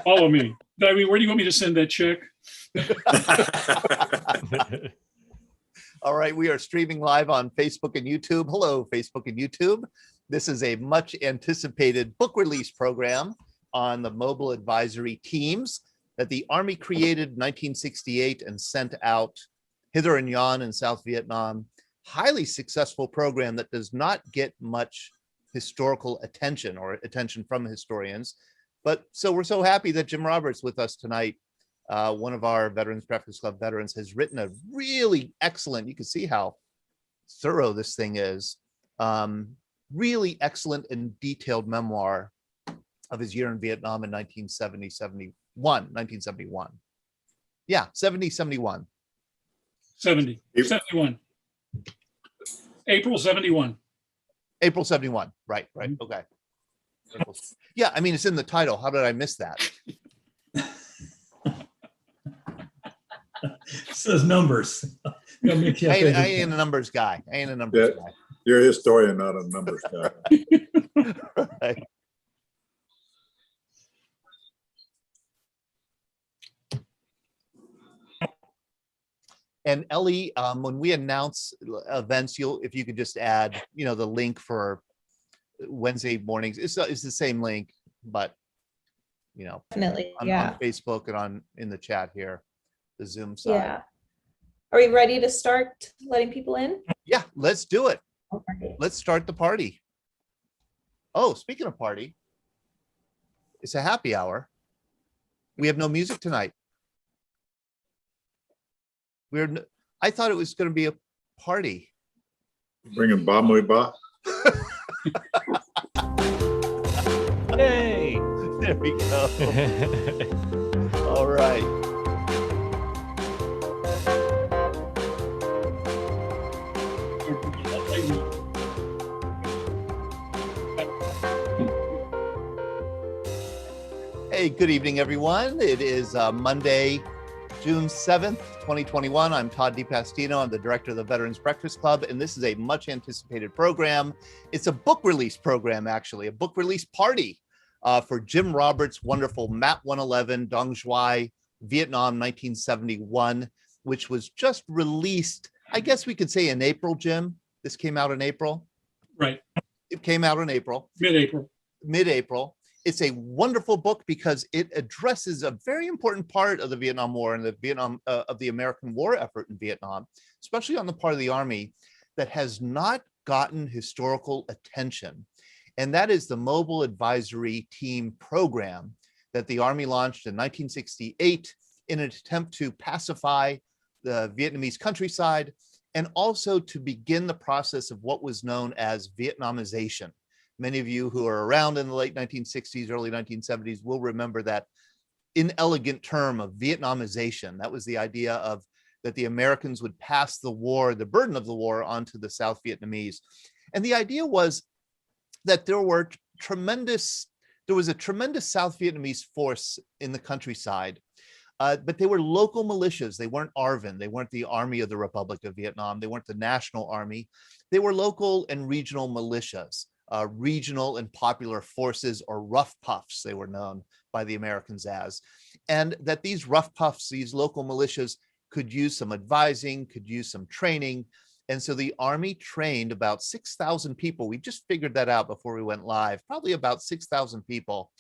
Follow me. I mean, where do you want me to send that check? All right, we are streaming live on Facebook and YouTube. Hello, Facebook and YouTube. This is a much anticipated book release program on the mobile advisory teams that the Army created in 1968 and sent out hither and yon in South Vietnam. Highly successful program that does not get much historical attention or attention from historians. But so we're so happy that Jim Roberts with us tonight. One of our Veterans Breakfast Club veterans has written a really excellent, you can see how thorough this thing is, really excellent and detailed memoir of his year in Vietnam in 1971. Yeah, 71. 71. April 71. April 71. Right. Okay. Yeah, I mean, it's in the title. How did I miss that? It says numbers. I ain't a numbers guy. Guy. You're a historian, not a numbers guy. Right. And Ellie, when we announce events, if you could just add, the link for Wednesday mornings. It's the same link, but Definitely, on Facebook and in the chat here, the Zoom side. Yeah. Are we ready to start letting people in? Yeah, let's do it. Okay. Let's start the party. Oh, speaking of party, it's a happy hour. We have no music tonight. I thought it was going to be a party. Bringing Ba Mui Ba. Hey, there we go. All right. Hey, good evening, everyone. It is Monday, June 7th, 2021. I'm Todd DiPastino. I'm the director of the Veterans Breakfast Club, and this is a much anticipated program. It's a book release program, actually, a book release party for Jim Roberts' wonderful Map 111, Dong Xoai, Vietnam 1971, which was just released, I guess we could say in April, Jim. This came out in April. Right. It came out in April. Mid-April. It's a wonderful book because it addresses a very important part of the Vietnam War and of the American war effort in Vietnam, especially on the part of the Army that has not gotten historical attention. And that is the Mobile Advisory Team program that the Army launched in 1968 in an attempt to pacify the Vietnamese countryside and also to begin the process of what was known as Vietnamization. Many of you who are around in the late 1960s, early 1970s will remember that inelegant term of Vietnamization. That was the idea of that the Americans would pass the war, the burden of the war, onto the South Vietnamese. And the idea was that there was a tremendous South Vietnamese force in the countryside, but they were local militias. They weren't ARVN. They weren't the Army of the Republic of Vietnam. They weren't the National Army. They were local and regional militias. Regional and popular forces, or rough puffs, they were known by the Americans as, and that these rough puffs, these local militias, could use some advising, could use some training. And so the Army trained about 6,000 people. We just figured that out before we went live, probably about 6,000 people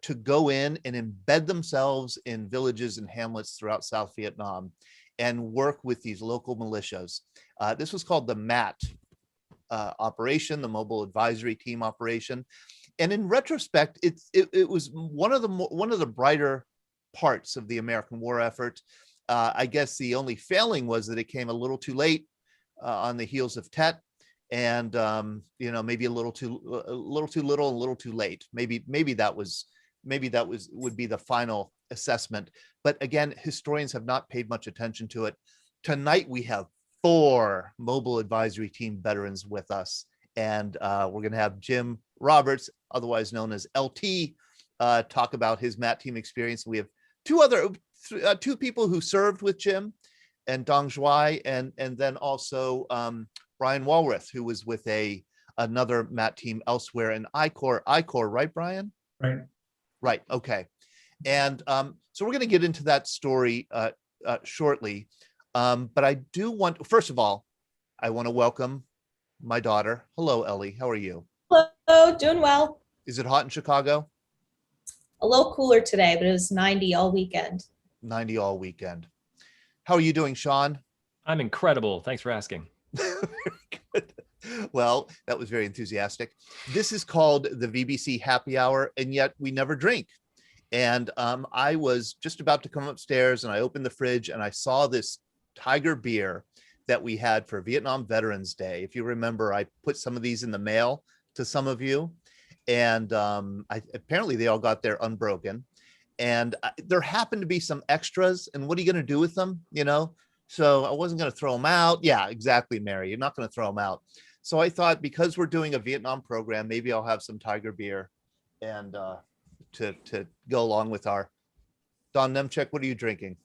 to go in and embed themselves in villages and hamlets throughout South Vietnam and work with these local militias. This was called the MAT operation, the Mobile Advisory Team operation, and in retrospect, it was one of the brighter parts of the American war effort. I guess the only failing was that it came a little too late on the heels of Tet, and maybe a little too little, a little too late. Maybe that would be the final assessment. But again, historians have not paid much attention to it. Tonight we have 4 Mobile Advisory Team veterans with us, and we're going to have Jim Roberts, otherwise known as LT, talk about his MAT team experience. We have two people who served with Jim, and Dong Xoai, and then also Brian Walrath, who was with another MAT team elsewhere in I Corps, right, Brian? Right. Right. Okay. And so we're going to get into that story shortly. But I do want, first of all, I want to welcome my daughter. Hello, Ellie. How are you? Hello, doing well. Is it hot in Chicago? A little cooler today, but it was 90 all weekend. 90 all weekend. How are you doing, Sean? I'm incredible. Thanks for asking. Very good. Well, that was very enthusiastic. This is called the VBC Happy Hour, and yet we never drink. And I was just about to come upstairs, and I opened the fridge, and I saw this Tiger beer that we had for Vietnam Veterans Day. If you remember, I put some of these in the mail to some of you, and apparently they all got there unbroken. And there happened to be some extras, and what are you going to do with them? You know, so I wasn't going to throw them out. Yeah, exactly, Mary. You're not going to throw them out. So I thought, because we're doing a Vietnam program, maybe I'll have some Tiger beer, and to go along with our Don Nemchek. What are you drinking?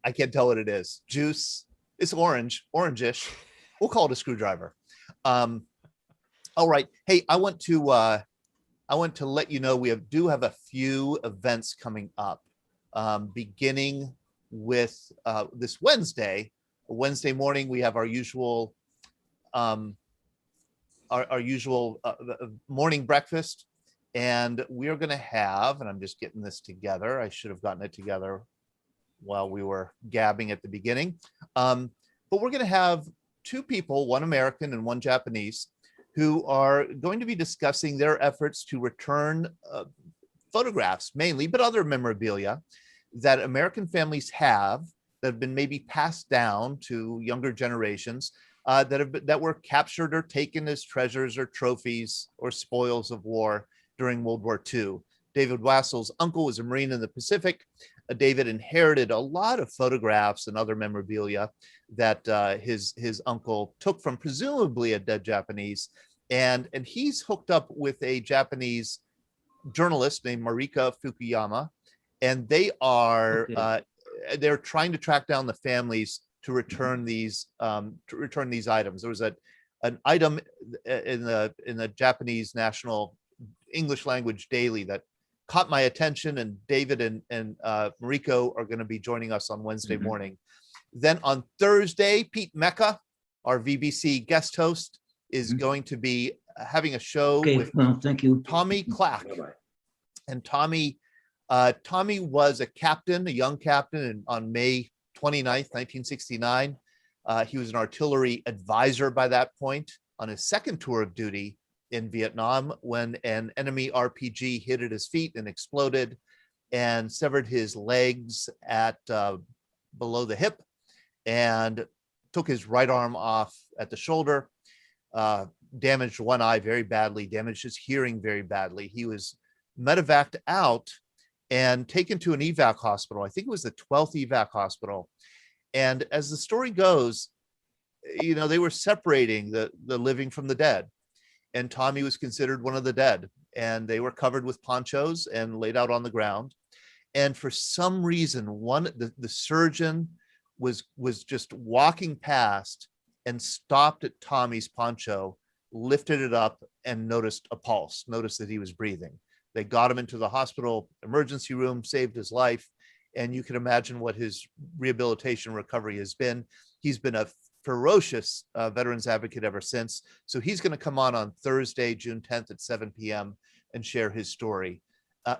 I can't tell what it is. Juice. It's orangish. We'll call it a screwdriver. All right. Hey, I want to let you know we do have a few events coming up, beginning with this Wednesday. Wednesday morning, we have our usual morning breakfast, and we are going to have, and I'm just getting this together. I should have gotten it together while we were gabbing at the beginning. But we're going to have two people, one American and one Japanese, who are going to be discussing their efforts to return photographs mainly, but other memorabilia that American families have that have been maybe passed down to younger generations that were captured or taken as treasures or trophies or spoils of war during World War II. David Wassel's uncle was a Marine in the Pacific. David inherited a lot of photographs and other memorabilia that his uncle took from presumably a dead Japanese. And he's hooked up with a Japanese journalist named Marika Fukuyama. And they are they're trying to track down the families to return these items. There was an item in the Japanese National English Language Daily that caught my attention, and David and Mariko are going to be joining us on Wednesday morning. Then on Thursday, Pete Mecca, our VBC guest host, is going to be having a show with thank you. Tommy Clack. And Tommy was a captain, a young captain on May 29th, 1969. He was an artillery advisor by that point on his second tour of duty in Vietnam when an enemy RPG hit at his feet and exploded and severed his legs at below the hip and took his right arm off at the shoulder, damaged one eye very badly, damaged his hearing very badly. He was medevaced out and taken to an evac hospital. I think it was the 12th evac hospital. And as the story goes, you know, they were separating the living from the dead. And Tommy was considered one of the dead, and they were covered with ponchos and laid out on the ground. And for some reason, the surgeon was just walking past and stopped at Tommy's poncho, lifted it up, and noticed a pulse, noticed that he was breathing. They got him into the hospital emergency room, saved his life. And you can imagine what his rehabilitation recovery has been. He's been a ferocious veterans advocate ever since. So he's going to come on Thursday, June 10th at 7 p.m. and share his story.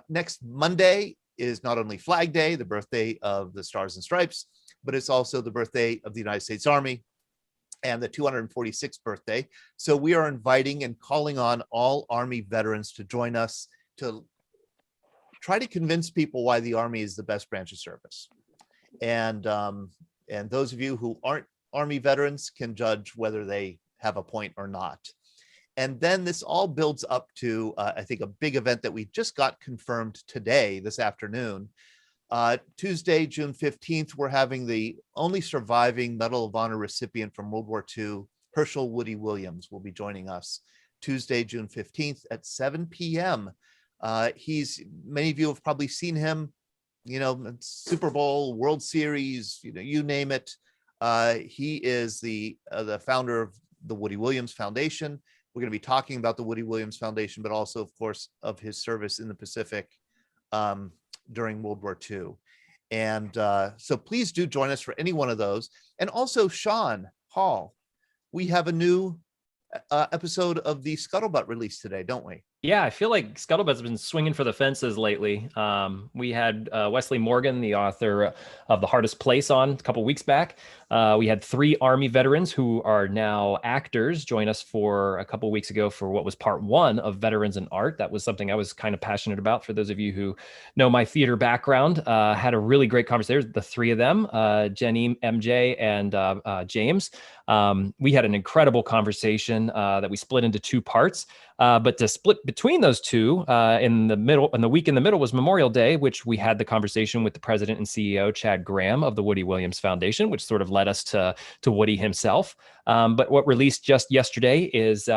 Next Monday is not only Flag Day, the birthday of the Stars and Stripes, but it's also the birthday of the United States Army and the 246th birthday. So we are inviting and calling on all Army veterans to join us to try to convince people why the Army is the best branch of service. And those of you who aren't Army veterans can judge whether they have a point or not. And then this all builds up to, I think, a big event that we just got confirmed today, this afternoon. Tuesday, June 15th, we're having the only surviving Medal of Honor recipient from World War II, Herschel Woody Williams, will be joining us Tuesday, June 15th at 7 p.m. Many of you have probably seen him, you know, Super Bowl, World Series, you know, you name it. He is the founder of the Woody Williams Foundation, We're going to be talking about the Woody Williams Foundation, but also, of course, of his service in the Pacific during World War II. And so please do join us for any one of those. And also, Sean Hall, we have a new episode of the Scuttlebutt released today, don't we? Yeah, I feel like Scuttlebutt's been swinging for the fences lately. We had Wesley Morgan, the author of The Hardest Place, on a couple weeks back. We had 3 Army veterans who are now actors join us for a couple weeks ago for what was part 1 of Veterans in Art. That was something I was kind of passionate about. For those of you who know my theater background, had a really great conversation. The 3 of them, Jenny, MJ, and James. We had an incredible conversation that we split into 2 parts. But to split between those 2 in the week in the middle was Memorial Day, which we had the conversation with the president and CEO, Chad Graham of the Woody Williams Foundation, which sort of led us to Woody himself. But what released just yesterday is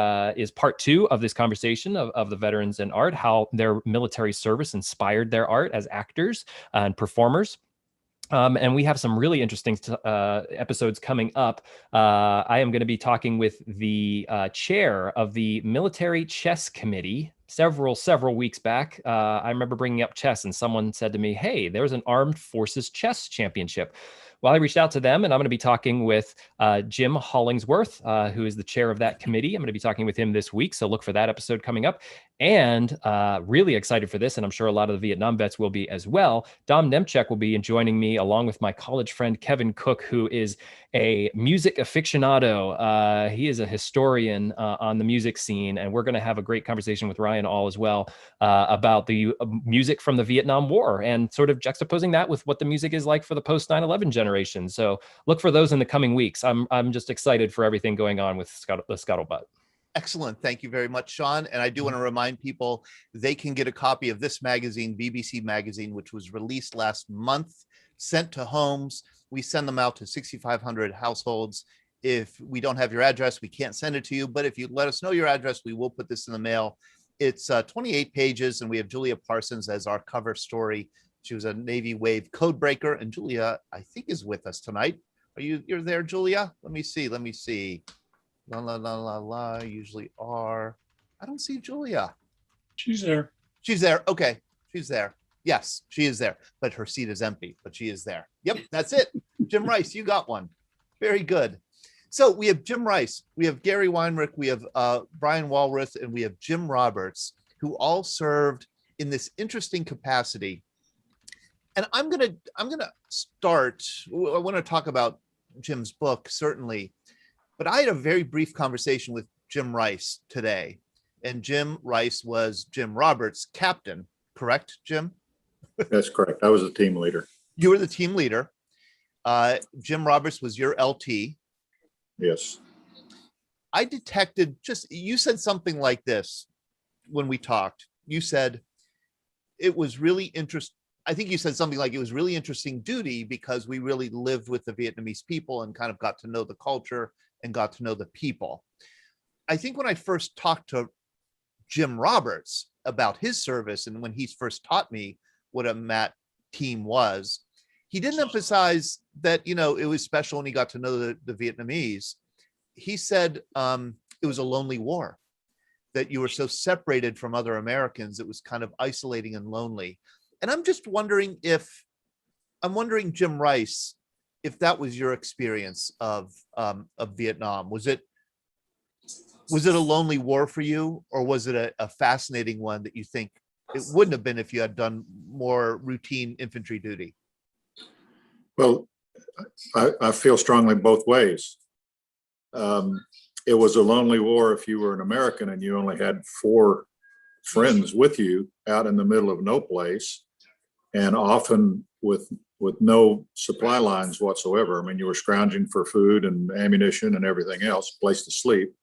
part 2 of this conversation of the Veterans in Art, how their military service inspired their art as actors and performers. And we have some really interesting episodes coming up. I am going to be talking with the chair of the Military Chess Committee several weeks back. I remember bringing up chess, and someone said to me, "Hey, there's an Armed Forces Chess Championship." Well, I reached out to them, and I'm going to be talking with Jim Hollingsworth, who is the chair of that committee. I'm going to be talking with him this week, so look for that episode coming up. And really excited for this, and I'm sure a lot of the Vietnam vets will be as well. Dom Nemchek will be joining me along with my college friend Kevin Cook, who is a music aficionado. He is a historian on the music scene, and we're going to have a great conversation with Ryan All as well about the music from the Vietnam War and sort of juxtaposing that with what the music is like for the post 9/11 generation. So look for those in the coming weeks. I'm just excited for everything going on with the Scuttlebutt. Excellent. Thank you very much, Sean. And I do want to remind people they can get a copy of this magazine, VBC magazine, which was released last month, sent to homes. We send them out to 6,500 households. If we don't have your address, we can't send it to you. But if you let us know your address, we will put this in the mail. It's 28 pages, and we have Julia Parsons as our cover story. She was a Navy Wave code breaker, and Julia, I think, is with us tonight. You're there, Julia? Let me see. La la la la la. Usually are. I don't see Julia. She's there. She's there. Okay, she's there. Yes, she is there, but her seat is empty. But she is there. Yep, that's it. Jim Rice, you got one. Very good. So we have Jim Rice, we have Gary Weinrich, we have Brian Walrath, and we have Jim Roberts, who all served in this interesting capacity. And I'm gonna start. I want to talk about Jim's book, certainly, but I had a very brief conversation with Jim Rice today, and Jim Rice was Jim Roberts' captain, correct, Jim? That's correct. I was a team leader. You were the team leader. Jim Roberts was your LT. Yes. I detected you said something like this when we talked. You said it was really interesting. I think you said something like it was really interesting duty because we really lived with the Vietnamese people and kind of got to know the culture and got to know the people. I think when I first talked to Jim Roberts about his service and when he first taught me what a MAT team was, he didn't emphasize that, it was special and he got to know the Vietnamese. He said it was a lonely war, that you were so separated from other Americans. It was kind of isolating and lonely. And I'm just wondering Jim Rice, if that was your experience of Vietnam. Was it a lonely war for you, or was it a fascinating one that you think it wouldn't have been if you had done more routine infantry duty? Well, I feel strongly both ways. It was a lonely war if you were an American and you only had 4 friends with you out in the middle of no place, and often with no supply lines whatsoever. I mean, you were scrounging for food and ammunition and everything else, place to sleep.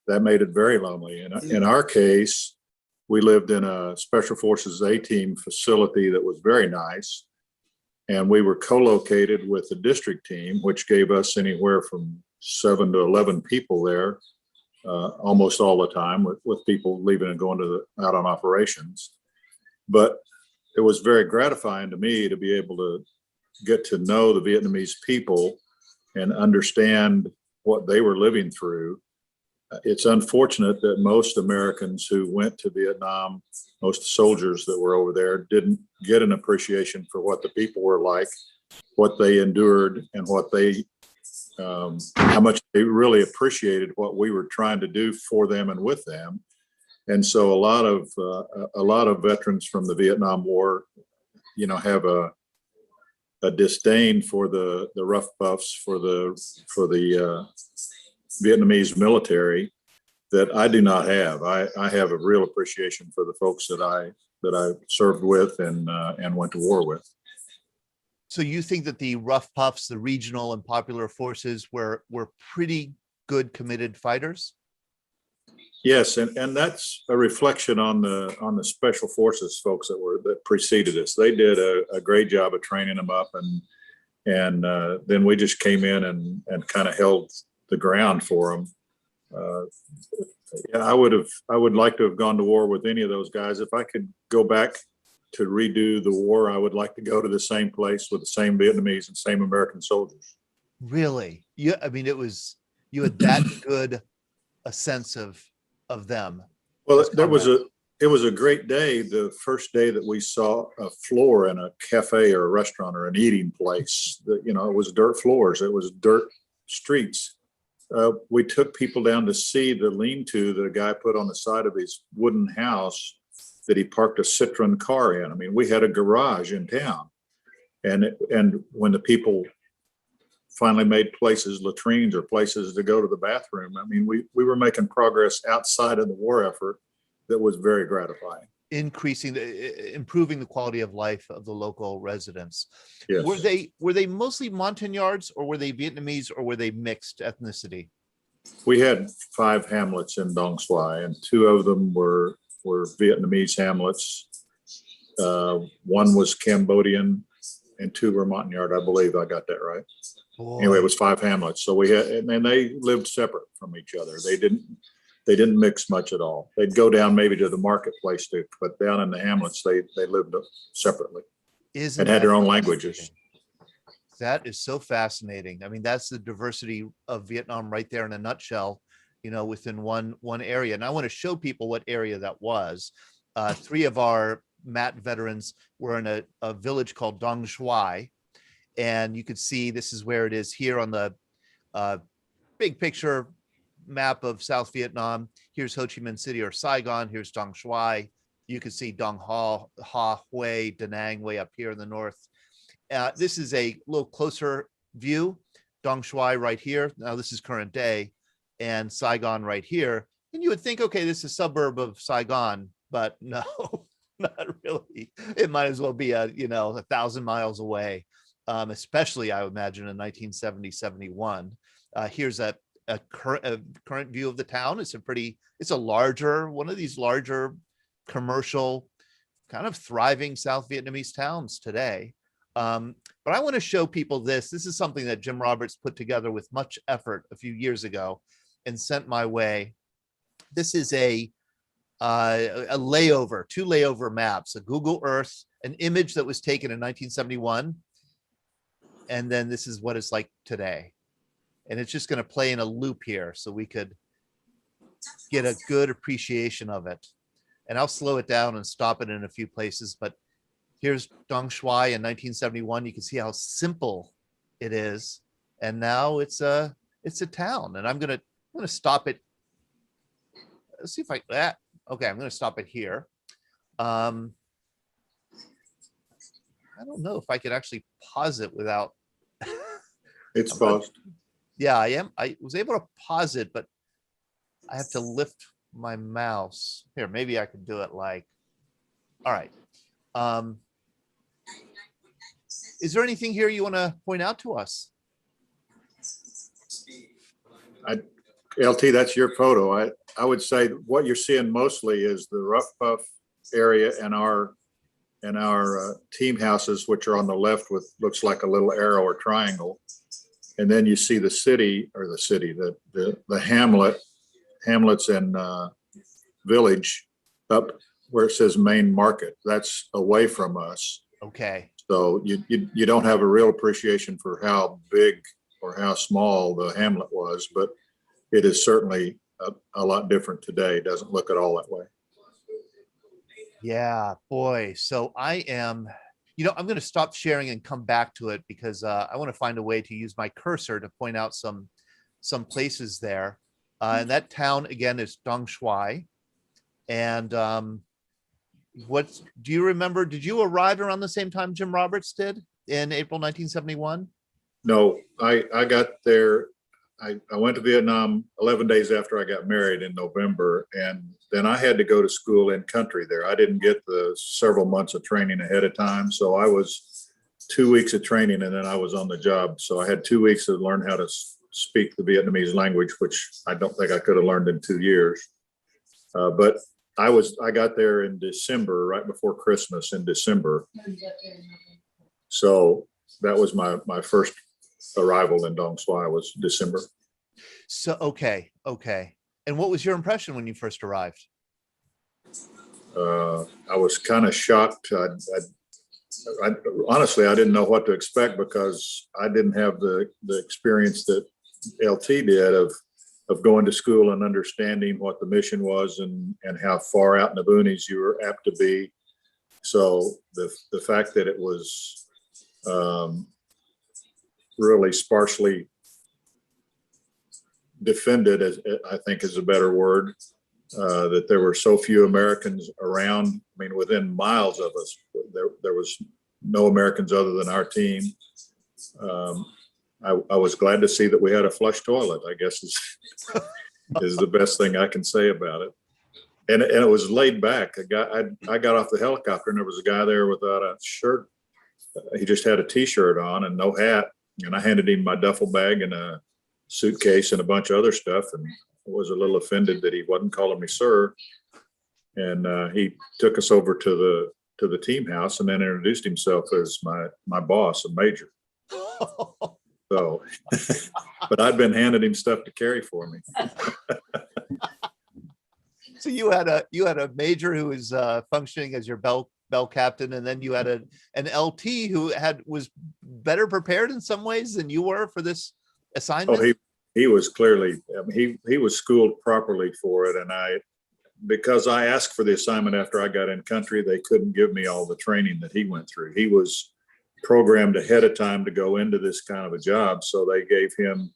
That made it very lonely. And in our case, we lived in a Special Forces A-team facility that was very nice. And we were co-located with the district team, which gave us anywhere from 7 to 11 people there, almost all the time, with people leaving and going out on operations. But it was very gratifying to me to be able to get to know the Vietnamese people and understand what they were living through. it's unfortunate that most Americans who went to Vietnam, most soldiers that were over there, didn't get an appreciation for what the people were like, what they endured, and what they, how much they really appreciated what we were trying to do for them and with them. And so a lot of veterans from the Vietnam War, you know, have a disdain for the rough buffs, for the Vietnamese military that I do not have. I have a real appreciation for the folks that I served with and went to war with. So you think that the rough puffs, the regional and popular forces were pretty good, committed fighters? Yes, and that's a reflection on the special forces folks that preceded us. They did a great job of training them up, and then we just came in and kind of held the ground for them. Yeah, I would like to have gone to war with any of those guys. If I could go back to redo the war, I would like to go to the same place with the same Vietnamese and same American soldiers. Really? Yeah, I mean, you had that good a sense of them. Well, it was a great day. The first day that we saw a floor in a cafe or a restaurant or an eating place, that, you know, it was dirt floors. It was dirt streets. We took people down to see the lean-to that a guy put on the side of his wooden house that he parked a Citroen car in. I mean, we had a garage in town, and when the people finally made places, latrines or places to go to the bathroom, I mean, we were making progress outside of the war effort that was very gratifying. Improving the quality of life of the local residents. Yes. Were they mostly Montagnards, or were they Vietnamese, or were they mixed ethnicity? We had 5 hamlets in Dong Xoai, and 2 of them were Vietnamese hamlets. 1 was Cambodian, and 2 were Montagnard. I believe I got that right. Boy. Anyway, it was 5 hamlets. So we had, and they lived separate from each other. They didn't mix much at all. They'd go down maybe to the marketplace too, but down in the hamlets, they lived separately and had their own languages. That is so fascinating. I mean, that's the diversity of Vietnam right there in a nutshell, you know, within one area. And I want to show people what area that was. 3 of our MAT veterans were in a village called Dong Xoai. And you could see this is where it is here on the big picture map of South Vietnam. Here's Ho Chi Minh City or Saigon. Here's Dong Xoai. You can see Dong Ha, Hue, Da Nang way up here in the north. This is a little closer view. Dong Xoai right here. Now this is current day, and Saigon right here. And you would think, okay, this is a suburb of Saigon, but no, not really. It might as well be 1,000 miles away. Especially I would imagine in 1970-71. Here's a current view of the town. It's a larger, one of these larger commercial kind of thriving South Vietnamese towns today. But I want to show people this. This is something that Jim Roberts put together with much effort a few years ago and sent my way. This is a layover, 2 layover maps, a Google Earth, an image that was taken in 1971. And then this is what it's like today. And it's just going to play in a loop here so we could get a good appreciation of it. And I'll slow it down and stop it in a few places. But here's Dong Xoai in 1971. You can see how simple it is. And now it's a town. And I'm going to stop it. Let's see if okay, I'm going to stop it here. I don't know if I could actually pause it without. It's paused. Yeah, I am. I was able to pause it, but I have to lift my mouse. Here, maybe I could do it like, all right. Is there anything here you want to point out to us? LT, that's your photo. I would say what you're seeing mostly is the rough puff area and our team houses, which are on the left with looks like a little arrow or triangle. And then you see the city, the hamlets and village up where it says main market. That's away from us. Okay. So you don't have a real appreciation for how big or how small the hamlet was, but it is certainly a lot different today. It doesn't look at all that way. Yeah, boy. So I am, I'm going to stop sharing and come back to it because I want to find a way to use my cursor to point out some places there. And that town again is Dong Xoai. And do you remember? Did you arrive around the same time Jim Roberts did in April 1971? No, I got there. I went to Vietnam 11 days after I got married in November, and then I had to go to school in country there. I didn't get the several months of training ahead of time. So I was 2 weeks of training and then I was on the job. So I had 2 weeks to learn how to speak the Vietnamese language, which I don't think I could have learned in 2 years. But I got there in December, right before Christmas in December. So that was my first arrival in Dong Xoai was December. So, okay. And what was your impression when you first arrived? I was kind of shocked. I honestly, I didn't know what to expect because I didn't have the experience that LT did of going to school and understanding what the mission was and how far out in the boonies you were apt to be. So the fact that it was really sparsely defended, as I think is a better word, that there were so few Americans around. I mean, within miles of us, there was no Americans other than our team. I was glad to see that we had a flush toilet, I guess is the best thing I can say about it. And it was laid back. I got off the helicopter and there was a guy there without a shirt. He just had a t-shirt on and no hat. And I handed him my duffel bag and a suitcase and a bunch of other stuff. And I was a little offended that he wasn't calling me sir. And he took us over to the team house and then introduced himself as my boss, a major. So, but I'd been handing him stuff to carry for me. So you had a major who was functioning as your bell captain, and then you had an LT who was better prepared in some ways than you were for this assignment. Oh, he was clearly, I mean, he was schooled properly for it, and because I asked for the assignment after I got in country, they couldn't give me all the training that he went through. He was programmed ahead of time to go into this kind of a job, so they gave him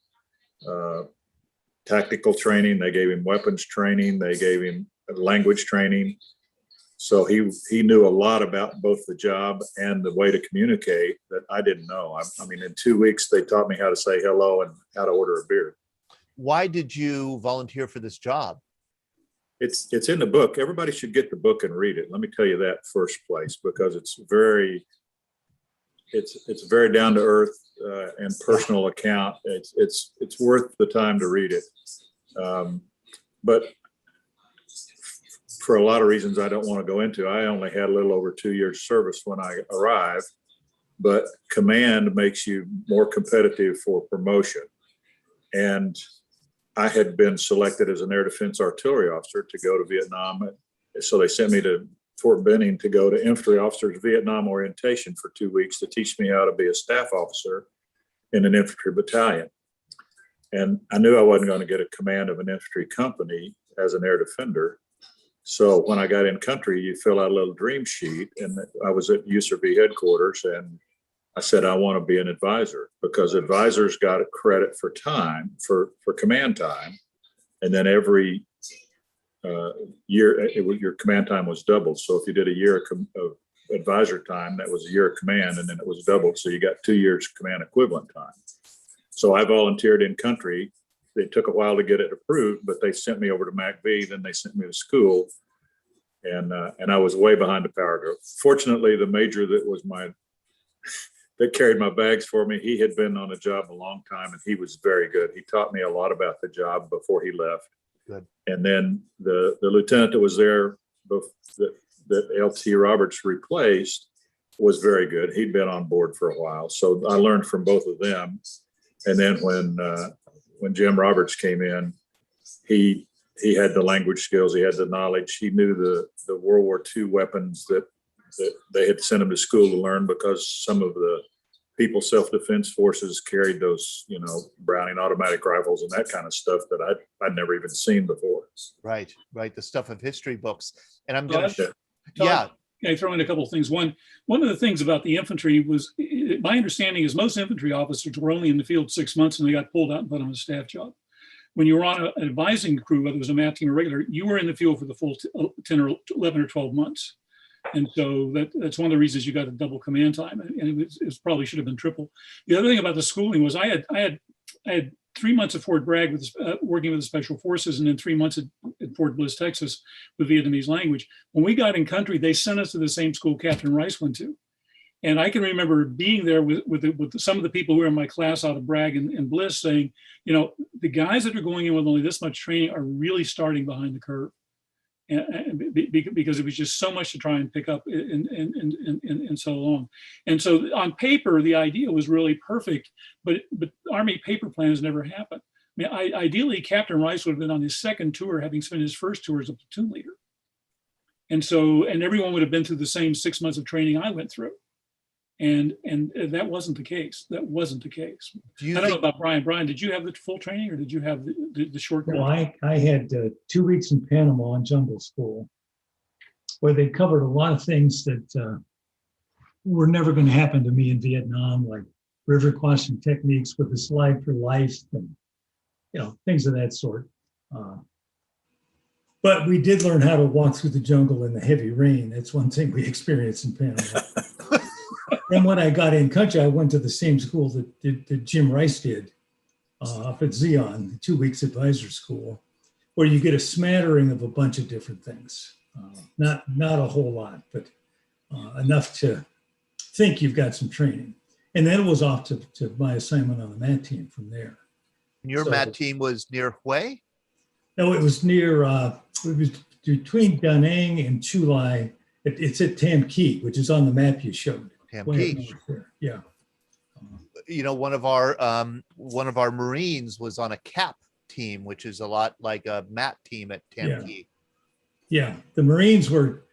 tactical training, they gave him weapons training, they gave him language training. So he knew a lot about both the job and the way to communicate that I didn't know. I mean, in 2 weeks, they taught me how to say hello and how to order a beer. Why did you volunteer for this job? It's in the book. Everybody should get the book and read it. Let me tell you that first place, because it's very down to earth and personal account. It's worth the time to read it. But for a lot of reasons I don't want to go into, I only had a little over 2 years service when I arrived, but command makes you more competitive for promotion. And I had been selected as an air defense artillery officer to go to Vietnam. So they sent me to Fort Benning to go to infantry officers Vietnam orientation for 2 weeks to teach me how to be a staff officer in an infantry battalion. And I knew I wasn't going to get a command of an infantry company as an air defender. So when I got in country, you fill out a little dream sheet, and I was at USRV headquarters, and I said, I want to be an advisor, because advisors got a credit for time, for command time. And then every year, your command time was doubled. So if you did a year of advisor time, that was a year of command, and then it was doubled. So you got 2 years command equivalent time. So I volunteered in country. It took a while to get it approved, but they sent me over to MACV, then they sent me to school, and I was way behind the power group. Fortunately, the major that carried my bags for me, he had been on a job a long time, and he was very good. He taught me a lot about the job before he left. Good. And then the lieutenant that was there that LT Roberts replaced was very good. He'd been on board for a while, so I learned from both of them. And then when Jim Roberts came in, he had the language skills, he had the knowledge, he knew the World War II weapons that they had sent him to school to learn, because some of the People's Self-Defense Forces carried those, Browning automatic rifles and that kind of stuff that I'd never even seen before. Right. The stuff of history books. And I'm Well, going to, that's- yeah, Can I throw in a couple of things? One of the things about the infantry was, my understanding is most infantry officers were only in the field 6 months and they got pulled out and put on a staff job. When you were on an advising crew, whether it was a MAT team or regular, you were in the field for the full 10 or 11 or 12 months. And so that's one of the reasons you got a double command time, and it probably should have been triple. The other thing about the schooling was I had 3 months at Fort Bragg with working with the Special Forces, and then 3 months at Fort Bliss, Texas, with Vietnamese language. When we got in country, they sent us to the same school Captain Rice went to, and I can remember being there with some of the people who were in my class out of Bragg and Bliss, saying, the guys that are going in with only this much training are really starting behind the curve. Because it was just so much to try and pick up in so long. And so on paper, the idea was really perfect, but Army paper plans never happened. I mean, ideally, Captain Rice would have been on his second tour, having spent his first tour as a platoon leader. And everyone would have been through the same 6 months of training I went through. And that wasn't the case. That wasn't the case. I don't know about Brian. Brian, did you have the full training or did you have the short? No, I had 2 weeks in Panama on jungle school, where they covered a lot of things that were never going to happen to me in Vietnam, like river crossing techniques with the slide for life and things of that sort. But we did learn how to walk through the jungle in the heavy rain. That's one thing we experienced in Panama. Then when I got in country, I went to the same school that Jim Rice did up at Zion, the 2 weeks advisor school, where you get a smattering of a bunch of different things. Not a whole lot, but enough to think you've got some training. And then it was off to my assignment on the MAT team from there. your MAT team was near Hue? No, it was near, it was between Da Nang and Chu Lai. It's at Tam Key, which is on the map you showed. Tam Way up Key. north there. Yeah. One of our Marines was on a CAP team, which is a lot like a MAT team at Tam Key. Yeah, the Marines were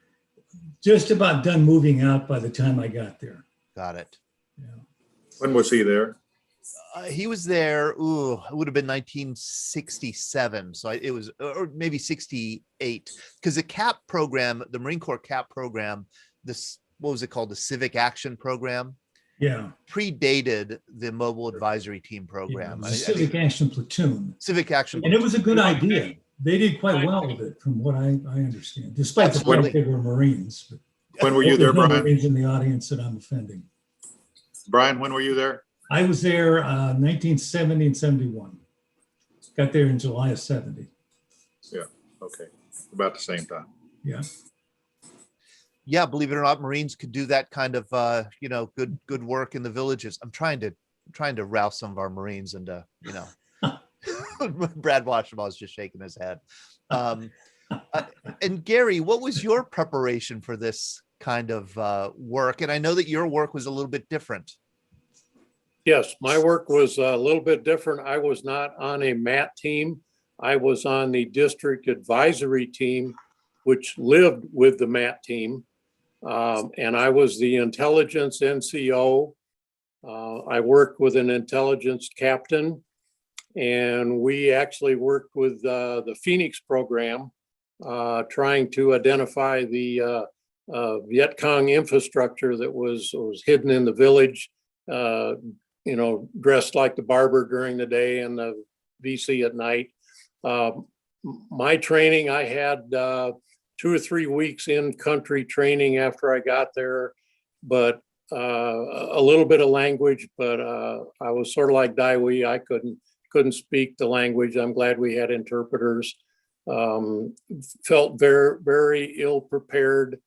just about done moving out by the time I got there. Got it. Yeah. When was he there? He was there. It would have been 1967. So it was, or maybe 68, because the CAP program, the Marine Corps CAP program, what was it called? The Civic Action Program. Yeah. Predated the Mobile Advisory Team program. Yeah, Civic Action Platoon. Civic Action. And it was a good idea. They did quite well with it, from what I understand, despite Absolutely. the fact they were Marines. But When were you there, there's no Brian? Marines in the audience that I'm offending. Brian, when were you there? I was there 1970 and 71. Got there in July of 70. Okay, about the same time. Yeah. Yeah, believe it or not, Marines could do that kind of good work in the villages. I'm trying to rouse some of our Marines into Brad Washerbaugh is just shaking his head. And Gary, what was your preparation for this kind of work? And I know that your work was a little bit different. Yes, my work was a little bit different. I was not on a MAT team. I was on the district advisory team, which lived with the MAT team. And I was the intelligence NCO. I worked with an intelligence captain, and we actually worked with the Phoenix program, trying to identify the Viet Cong infrastructure that was hidden in the village, dressed like the barber during the day and the VC at night. My training, I had 2 or 3 weeks in country training after I got there, but a little bit of language, but I was sort of like Dai Huy. I couldn't speak the language. I'm glad we had interpreters. Felt very, very ill prepared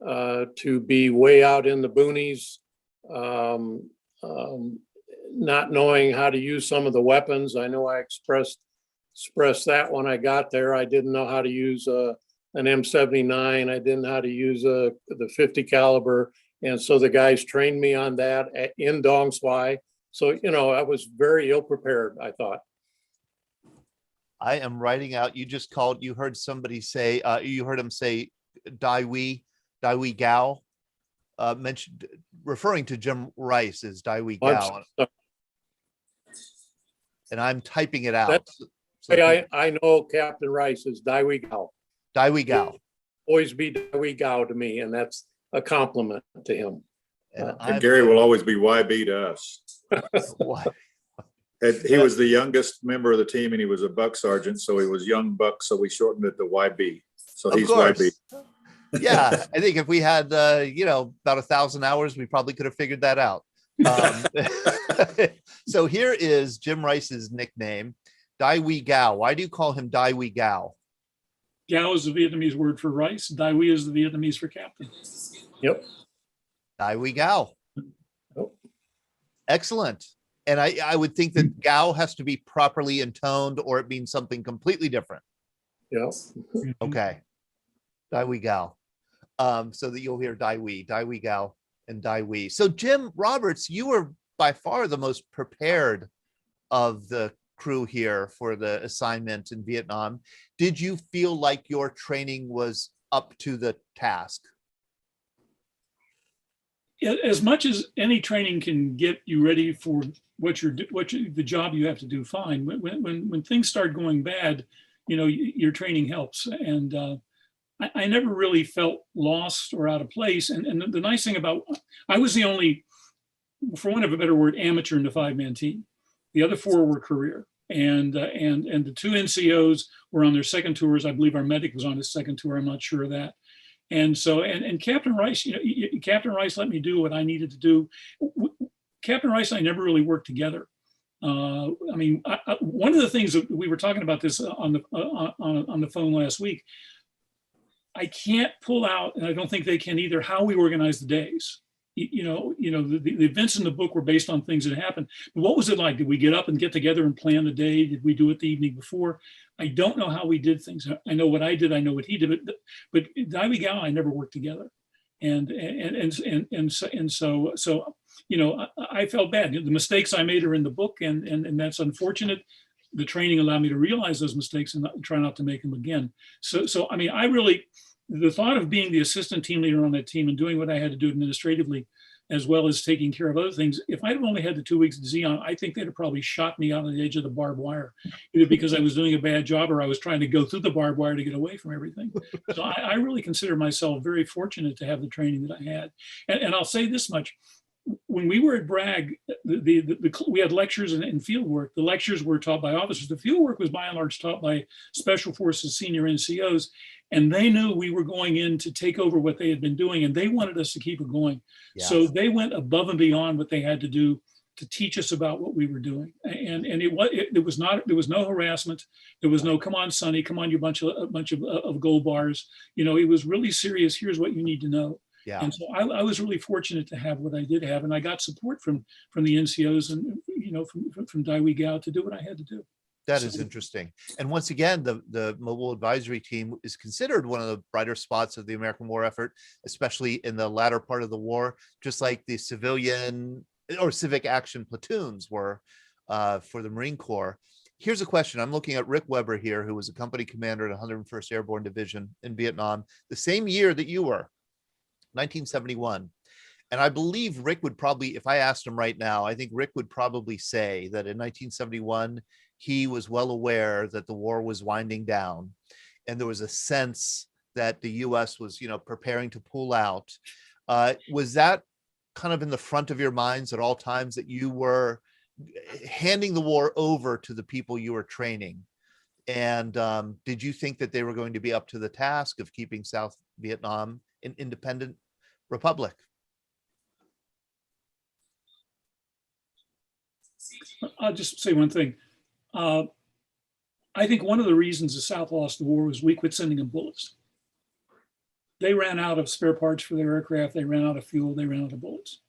to be way out in the boonies, not knowing how to use some of the weapons. I know I expressed that when I got there. I didn't know how to use an M79. I didn't know how to use the 50 caliber. And so the guys trained me on that in Dong Xoai. So, I was very ill prepared, I thought. I am writing out. You heard somebody say, you heard him say Dai Huy Gao. mentioned, referring to Jim Rice as Dai Wei I'm Gao, sorry. and I'm typing it out. That's- I know Captain Rice is Dai Wei Gao. Dai Wei Gao. Always be Dai Wei Gao to me, and that's a compliment to him. And Gary will always be YB to us. What? He was the youngest member of the team and he was a buck sergeant. So he was young buck. So we shortened it to YB. So Of he's course. YB. Yeah, I think if we had, about 1,000 hours, we probably could have figured that out. So here is Jim Rice's nickname, Dai Wei Gao. Why do you call him Dai Wei Gao? Gao is the Vietnamese word for rice. Dai Wei is the Vietnamese for captain. Yep. Dai Wei Gao. Yep. Excellent. And I would think that Gao has to be properly intoned or it means something completely different. Yeah. Okay. Dai Wei Gao. So that you'll hear Dai Wei Gao, and Dai Wei. So Jim Roberts, you were by far the most prepared of the crew here for the assignment in Vietnam. Did you feel like your training was up to the task? As much as any training can get you ready for the job you have to do, fine. When things start going bad, your training helps. And I never really felt lost or out of place. And the nice thing about, I was the only, for want of a better word, amateur in the 5-man team. The other 4 were career. And the 2 NCOs were on their second tours. I believe our medic was on his second tour. I'm not sure of that. And so, and Captain Rice, Captain Rice let me do what I needed to do. Captain Rice and I never really worked together. One of the things that we were talking about this on the phone last week, I can't pull out, and I don't think they can either, how we organize the days. The events in the book were based on things that happened. But what was it like? Did we get up and get together and plan the day? Did we do it the evening before? I don't know how we did things. I know what I did. I know what he did. But Dai Wei Gao and I never worked together, and so I felt bad. The mistakes I made are in the book, and that's unfortunate. The training allowed me to realize those mistakes and try not to make them again. So I really. The thought of being the assistant team leader on that team and doing what I had to do administratively, as well as taking care of other things, if I'd have only had the 2 weeks at Xeon, I think they'd have probably shot me out on the edge of the barbed wire, either because I was doing a bad job or I was trying to go through the barbed wire to get away from everything. So I really consider myself very fortunate to have the training that I had. And I'll say this much. When we were at Bragg, we had lectures and field work. The lectures were taught by officers. The field work was by and large taught by Special Forces senior NCOs, and they knew we were going in to take over what they had been doing, and they wanted us to keep it going. Yeah. So they went above and beyond what they had to do to teach us about what we were doing. And there was no harassment. There was no, come on, Sonny, come on, you bunch of gold bars. It was really serious. Here's what you need to know. Yeah. And so I was really fortunate to have what I did have, and I got support from the NCOs and from Dai Wei Gao to do what I had to do. That is interesting. And once again, the Mobile Advisory Team is considered one of the brighter spots of the American war effort, especially in the latter part of the war, just like the civilian or civic action platoons were for the Marine Corps. Here's a question. I'm looking at Rick Weber here, who was a company commander at 101st Airborne Division in Vietnam, the same year that you were. 1971. And I believe Rick would probably, if I asked him right now, I think Rick would probably say that in 1971, he was well aware that the war was winding down. And there was a sense that the US was, preparing to pull out. Was that kind of in the front of your minds at all times, that you were handing the war over to the people you were training? And did you think that they were going to be up to the task of keeping South Vietnam an independent republic? I'll just say one thing. I think one of the reasons the South lost the war was we quit sending them bullets. They ran out of spare parts for their aircraft. They ran out of fuel. They ran out of bullets.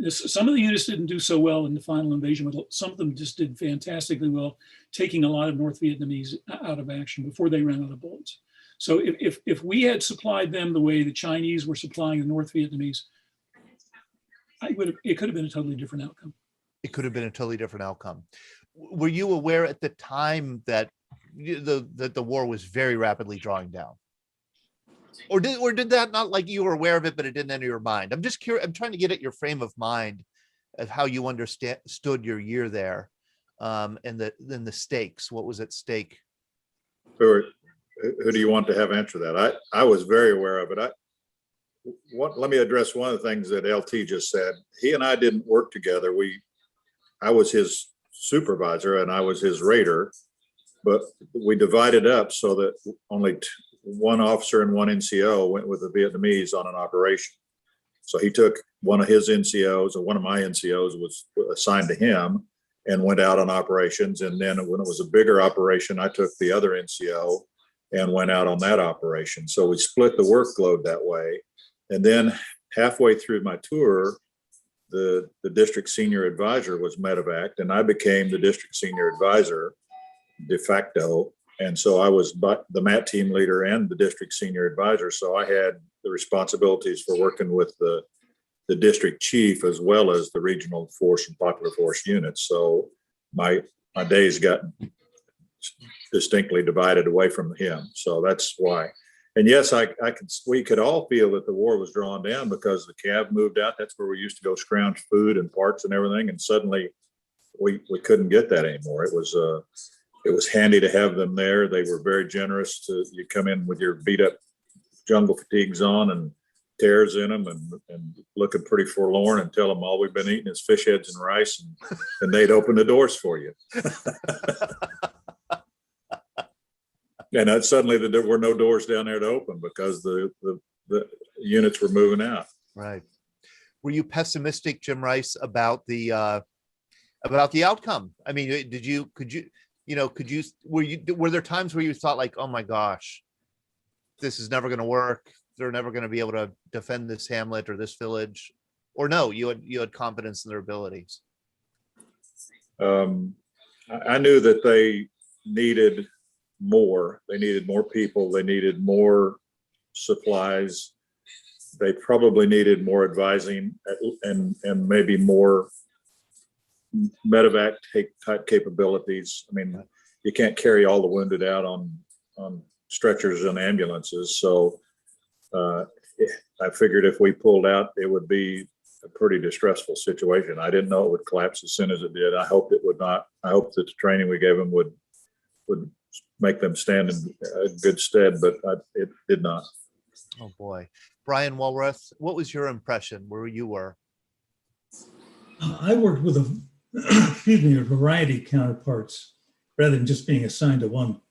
Some of the units didn't do so well in the final invasion, but some of them just did fantastically well, taking a lot of North Vietnamese out of action before they ran out of bullets. So if we had supplied them the way the Chinese were supplying the North Vietnamese, it could have been a totally different outcome. It could have been a totally different outcome. Were you aware at the time that the war was very rapidly drawing down? Or did that not, like, you were aware of it, but it didn't enter your mind? I'm just curious. I'm trying to get at your frame of mind of how you understood your year there, and the stakes. What was at stake? Who do you want to have answer that? I was very aware of it. Let me address one of the things that LT just said. He and I didn't work together. I was his supervisor and I was his raider, but we divided up so that only one officer and one NCO went with the Vietnamese on an operation. So he took one of his NCOs, or one of my NCOs was assigned to him and went out on operations. And then when it was a bigger operation, I took the other NCO and went out on that operation. So we split the workload that way. And then halfway through my tour, the district senior advisor was medevac, and I became the district senior advisor de facto. And so I was the MAT team leader and the district senior advisor. So I had the responsibilities for working with the district chief as well as the regional force and popular force units. So my days got distinctly divided away from him. So that's why. And yes, we could all feel that the war was drawing down because the cav moved out. That's where we used to go scrounge food and parts and everything. And suddenly we couldn't get that anymore. It was handy to have them there. They were very generous. You come in with your beat up jungle fatigues on and tears in them and looking pretty forlorn, and tell them all we've been eating is fish heads and rice, and they'd open the doors for you. And suddenly there were no doors down there to open because the units were moving out. Right. Were you pessimistic, Jim Rice, about the outcome? I mean, were there times where you thought, like, oh my gosh, this is never going to work? They're never going to be able to defend this hamlet or this village? Or no, you had confidence in their abilities? I knew that they needed more. They needed more people. They needed more supplies. They probably needed more advising and maybe more medevac type capabilities. I mean, you can't carry all the wounded out on stretchers and ambulances. So I figured if we pulled out, it would be a pretty distressful situation. I didn't know it would collapse as soon as it did. I hoped it would not. I hoped that the training we gave them would make them stand in good stead, but it did not. Oh boy. Brian Walrath, what was your impression where you were? I worked with a variety of counterparts rather than just being assigned to one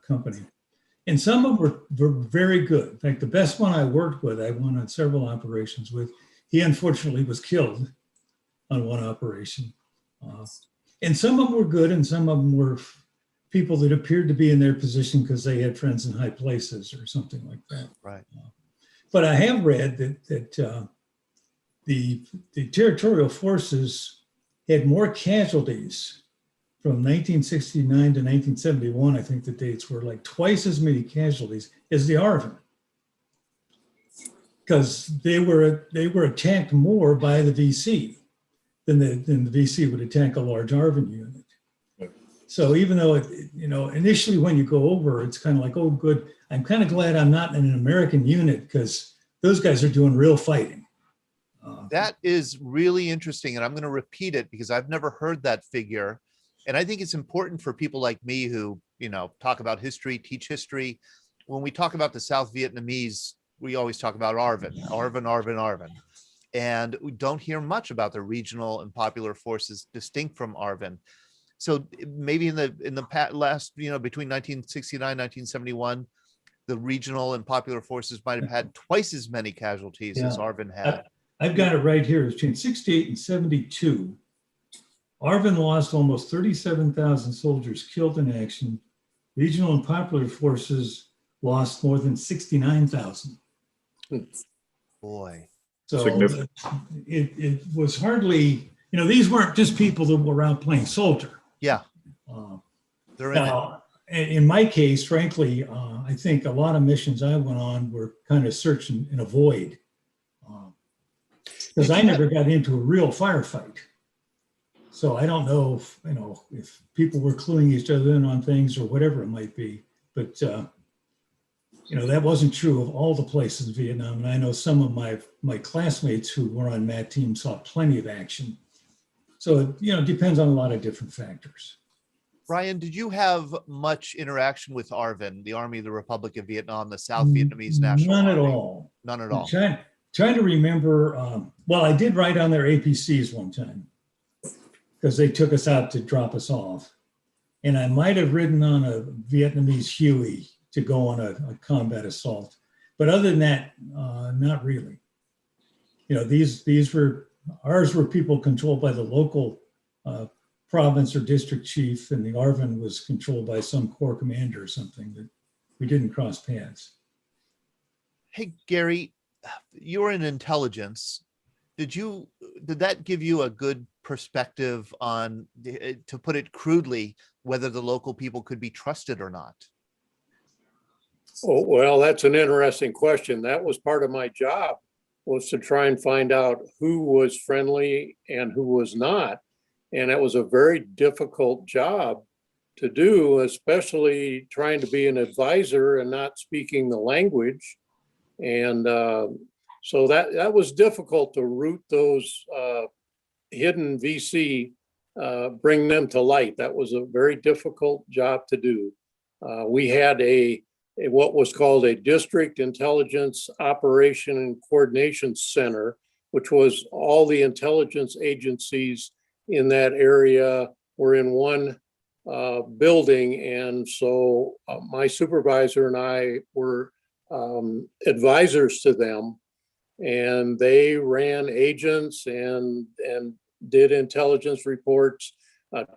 company. And some of them were very good. In fact, the best one I worked with, I went on several operations with. He unfortunately was killed on one operation. And some of them were good, and some of them were people that appeared to be in their position because they had friends in high places or something like that. Right. But I have read that the territorial forces had more casualties from 1969 to 1971. I think the dates were like twice as many casualties as the ARVN, because they were attacked more by the VC than the VC would attack a large ARVN unit. So even though initially when you go over, it's kind of like, oh, good. I'm kind of glad I'm not in an American unit because those guys are doing real fighting. That is really interesting, and I'm going to repeat it because I've never heard that figure. And I think it's important for people like me who, talk about history, teach history. When we talk about the South Vietnamese, we always talk about ARVN. And we don't hear much about the regional and popular forces distinct from ARVN. So maybe in the last, between 1969 and 1971, the regional and popular forces might have had twice as many casualties as ARVN had. I've got it right here. Between 68 and 72, ARVN lost almost 37,000 soldiers killed in action. Regional and popular forces lost more than 69,000. Boy. So it was hardly, these weren't just people that were out playing soldier. Yeah. They're in it. In my case, frankly, I think a lot of missions I went on were kind of search and avoid, because I never got into a real firefight. So I don't know if people were cluing each other in on things or whatever it might be. But that wasn't true of all the places in Vietnam. And I know some of my classmates who were on MAT teams saw plenty of action. So, it depends on a lot of different factors. Brian, did you have much interaction with ARVN, the Army of the Republic of Vietnam, the South Vietnamese National None at Army? all. None at all. Trying to remember. Well, I did ride on their APCs one time because they took us out to drop us off. And I might have ridden on a Vietnamese Huey to go on a combat assault. But other than that, not really. Ours were people controlled by the local province or district chief, and the ARVN was controlled by some corps commander or something, that we didn't cross paths. Hey, Gary, you're in intelligence. Did that give you a good perspective on, to put it crudely, whether the local people could be trusted or not? Oh, well, that's an interesting question. That was part of my job, was to try and find out who was friendly and who was not. And it was a very difficult job to do, especially trying to be an advisor and not speaking the language. And so that was difficult to root those hidden VC, bring them to light. That was a very difficult job to do. We had what was called a District Intelligence Operation and Coordination Center, which was all the intelligence agencies in that area were in one building. And so my supervisor and I were advisors to them, and they ran agents and did intelligence reports,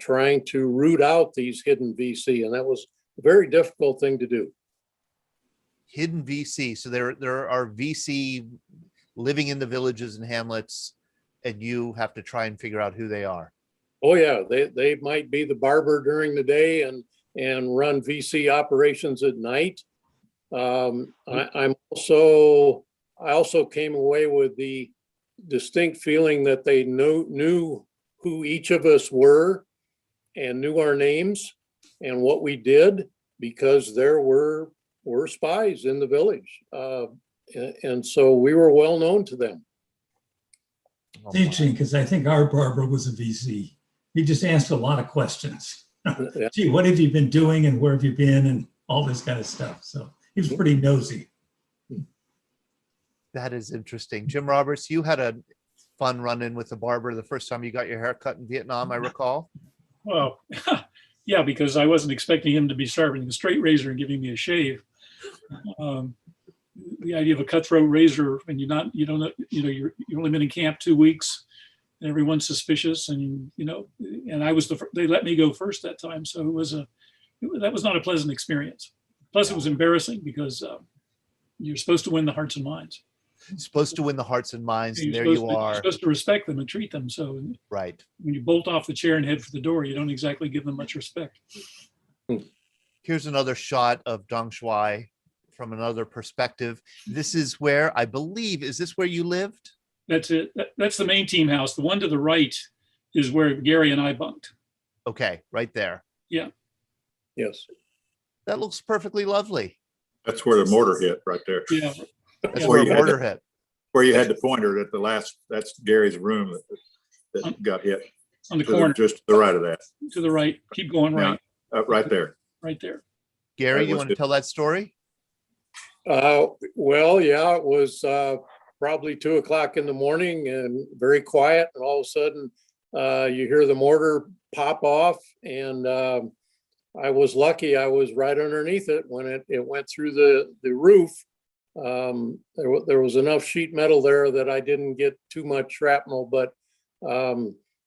trying to root out these hidden VC. And that was a very difficult thing to do. Hidden VC. So there are VC living in the villages and hamlets, and you have to try and figure out who they are. Oh yeah, they might be the barber during the day and run VC operations at night. I also came away with the distinct feeling that they knew who each of us were and knew our names and what we did, because there were spies in the village. And so we were well known to them. It's interesting because I think our barber was a VC. He just asked a lot of questions. Yeah. Gee, what have you been doing and where have you been and all this kind of stuff. So he was pretty nosy. That is interesting. Jim Roberts, you had a fun run-in with the barber the first time you got your hair cut in Vietnam, I recall. Well, yeah, because I wasn't expecting him to be sharpening a straight razor and giving me a shave. The idea of a cutthroat razor, and you've only been in camp 2 weeks, and everyone's suspicious, and and I was they let me go first that time, so that was not a pleasant experience. Plus, it was embarrassing because you're supposed to win the hearts and minds. Supposed to win the hearts and minds, and there you are. You're supposed to respect them and treat them. So right. When you bolt off the chair and head for the door, you don't exactly give them much respect. Here's another shot of Dong Xoai from another perspective. This is where, I believe, is this where you lived? That's it. That's the main team house. The one to the right is where Gary and I bunked. Okay, right there. Yeah. Yes. That looks perfectly lovely. That's where the mortar hit right there. Yeah. That's where the mortar hit. Where you had the pointer at the last, that's Gary's room that got hit. On the corner. Just to the right of that. To the right. Keep going right. Right there. Right there. Gary, you want to tell that story? Well, yeah, it was probably 2 o'clock in the morning and very quiet. And all of a sudden, you hear the mortar pop off. And I was lucky. I was right underneath it when it went through the roof. There was enough sheet metal there that I didn't get too much shrapnel, but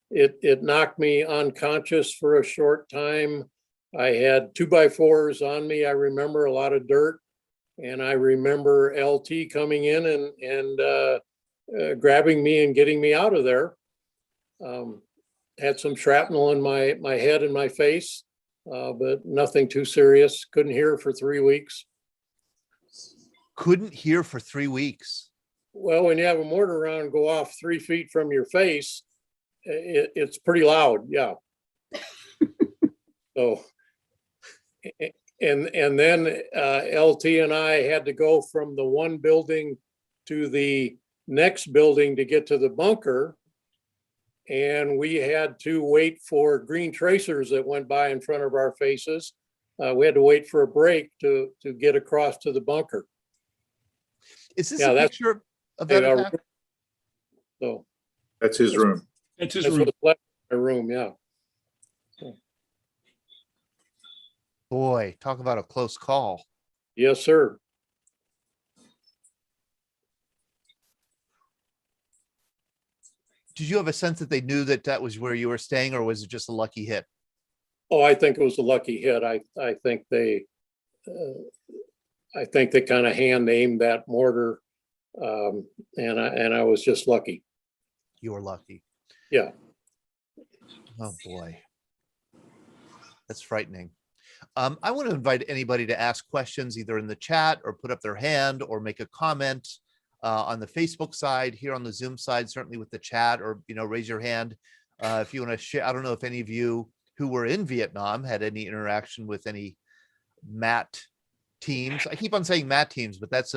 it knocked me unconscious for a short time. I had 2x4s on me. I remember a lot of dirt, and I remember LT coming in and grabbing me and getting me out of there. Had some shrapnel in my head and my face, but nothing too serious. Couldn't hear for 3 weeks. Couldn't hear for 3 weeks. Well, when you have a mortar round go off 3 feet from your face, it's pretty loud. Yeah. So And then LT and I had to go from the one building to the next building to get to the bunker. And we had to wait for green tracers that went by in front of our faces. We had to wait for a break to get across to the bunker. Is this Yeah, a that's- picture of that attack? So That's his room. That's his that's room. what's left in my room, yeah. Boy, talk about a close call. Yes, sir. Did you have a sense that they knew that that was where you were staying, or was it just a lucky hit? Oh, I think it was a lucky hit. I think they kind of hand aimed that mortar, and I was just lucky. You were lucky. Yeah. Oh boy, that's frightening. I want to invite anybody to ask questions either in the chat or put up their hand or make a comment on the Facebook side, here on the Zoom side, certainly with the chat, or raise your hand if you want to share. I don't know if any of you who were in Vietnam had any interaction with any MAT teams. I keep on saying MAT teams, but that's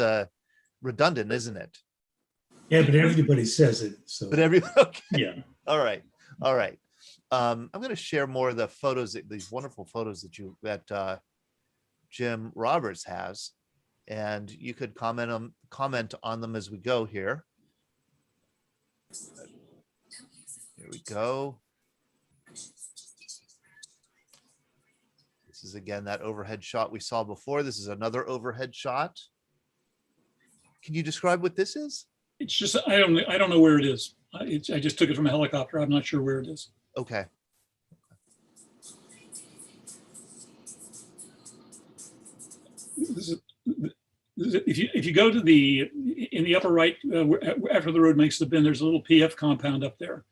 redundant, isn't it? Yeah, but everybody says it, so, But okay. yeah. All right. I'm going to share more of the photos, these wonderful photos that Jim Roberts has, and you could comment on them as we go here. Here we go. This is again that overhead shot we saw before. This is another overhead shot. Can you describe what this is? It's just, I don't know where it is. I just took it from a helicopter. I'm not sure where it is. Okay. If you go to in the upper right, after the road makes the bend, there's a little PF compound up there.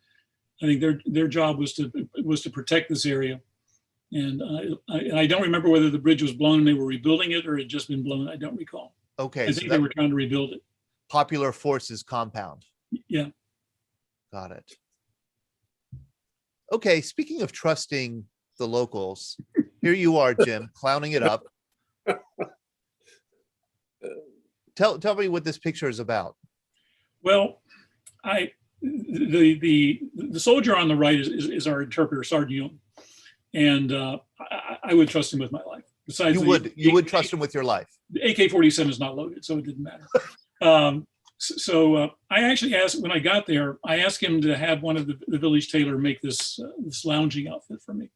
I think their job was to protect this area. And I don't remember whether the bridge was blown and they were rebuilding it, or it had just been blown. I don't recall. Okay. I think they were trying to rebuild it. Popular Forces compound. Yeah. Got it. Okay, speaking of trusting the locals, here you are, Jim, clowning it up. Tell me what this picture is about. Well, the soldier on the right is our interpreter, Sergeant Young, and I would trust him with my life. Besides, you would trust him with your life. The AK-47 is not loaded, so it didn't matter. I actually asked, when I got there, I asked him to have one of the village tailor make this lounging outfit for me.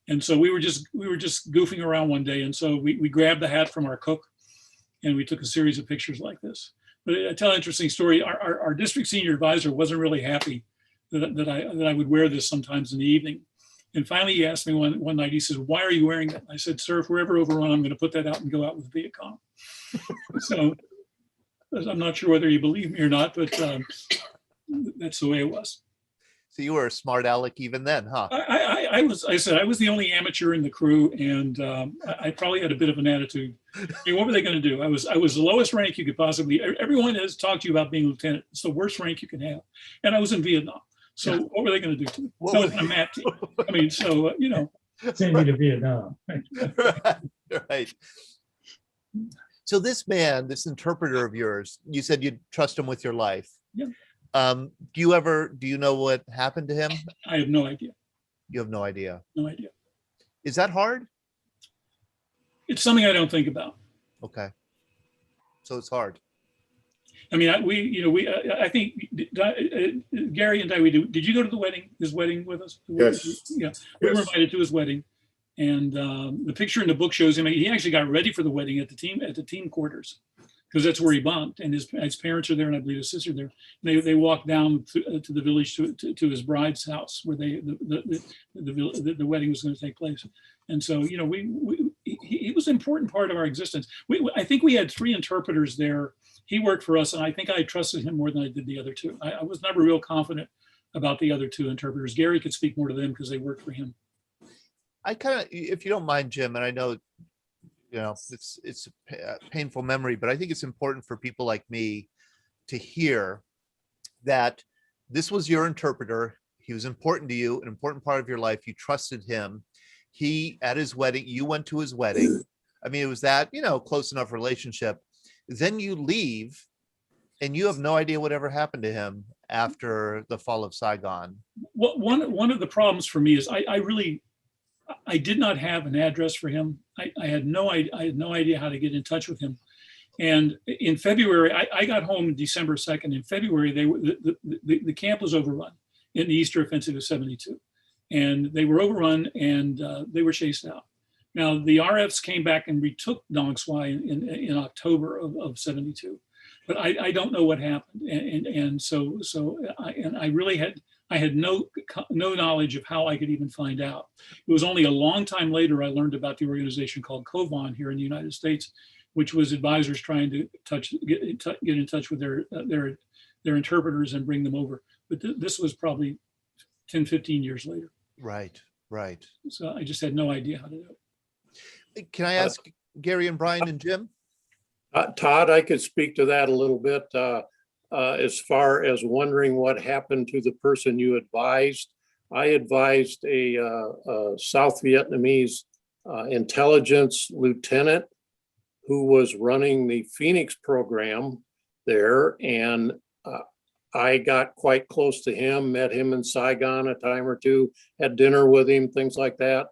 And so we were just goofing around one day, and so we grabbed the hat from our cook, and we took a series of pictures like this. But I tell an interesting story. Our district senior advisor wasn't really happy that I would wear this sometimes in the evening. And finally, he asked me one night, he says, "Why are you wearing that?" I said, "Sir, if we're ever overrun, I'm going to put that out and go out with Viet Cong." So I'm not sure whether you believe me or not, but that's the way it was. So you were a smart aleck even then, huh? I was the only amateur in the crew, and I probably had a bit of an attitude. I mean, what were they going to do? I was the lowest rank you could possibly. Everyone has talked to you about being lieutenant. It's the worst rank you can have, and I was in Vietnam. So yeah. What were they going to do to me? I was in a MAT team. I mean, so send me to Vietnam. Right. So this man, this interpreter of yours, you said you'd trust him with your life. Yeah. Do you know what happened to him? I have no idea. You have no idea. No idea. Is that hard? It's something I don't think about. Okay. So it's hard. I mean, I think Gary and I, did you go to the wedding, his wedding with us? Yes. Yeah. We were invited to his wedding. And the picture in the book shows him, he actually got ready for the wedding at the team quarters, because that's where he bunked, and his parents are there, and I believe his sister there. And they walked down to the village to his bride's house where the wedding was going to take place. And so, he was an important part of our existence. I think we had 3 interpreters there. He worked for us, and I think I trusted him more than I did the other 2. I was never real confident about the other 2 interpreters. Gary could speak more to them because they worked for him. I kind of, if you don't mind, Jim, and I know, it's a painful memory, but I think it's important for people like me to hear that this was your interpreter. He was important to you, an important part of your life. You trusted him. He at his wedding, you went to his wedding. I mean, it was that, close enough relationship. Then you leave and you have no idea whatever happened to him after the fall of Saigon. One of the problems for me is I did not have an address for him. I had no idea how to get in touch with him. And in February, I got home December 2nd. In February, the camp was overrun in the Easter Offensive of 72. And they were overrun and they were chased out. Now, the RFs came back and retook Dong Xoai in October of 72. But I don't know what happened. And so I really had no knowledge of how I could even find out. It was only a long time later I learned about the organization called COVON here in the United States, which was advisors trying to get in touch with their interpreters and bring them over. But this was probably 10, 15 years later. Right. So I just had no idea how to do it. Can I ask Gary and Brian and Jim? Todd, I could speak to that a little bit as far as wondering what happened to the person you advised. I advised a South Vietnamese intelligence lieutenant who was running the Phoenix program there, and I got quite close to him, met him in Saigon a time or two, had dinner with him, things like that.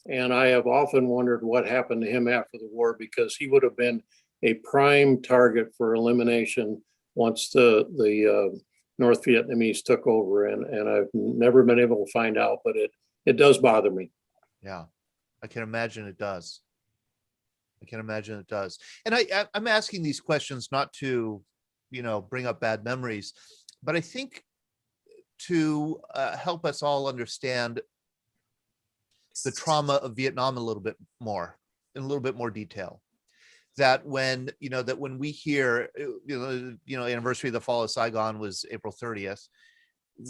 And I have often wondered what happened to him after the war, because he would have been a prime target for elimination once the North Vietnamese took over. And I've never been able to find out, but it does bother me. Yeah, I can imagine it does. And I'm asking these questions not to, bring up bad memories, but I think to help us all understand the trauma of Vietnam in a little bit more detail. That when we hear, anniversary of the fall of Saigon was April 30th.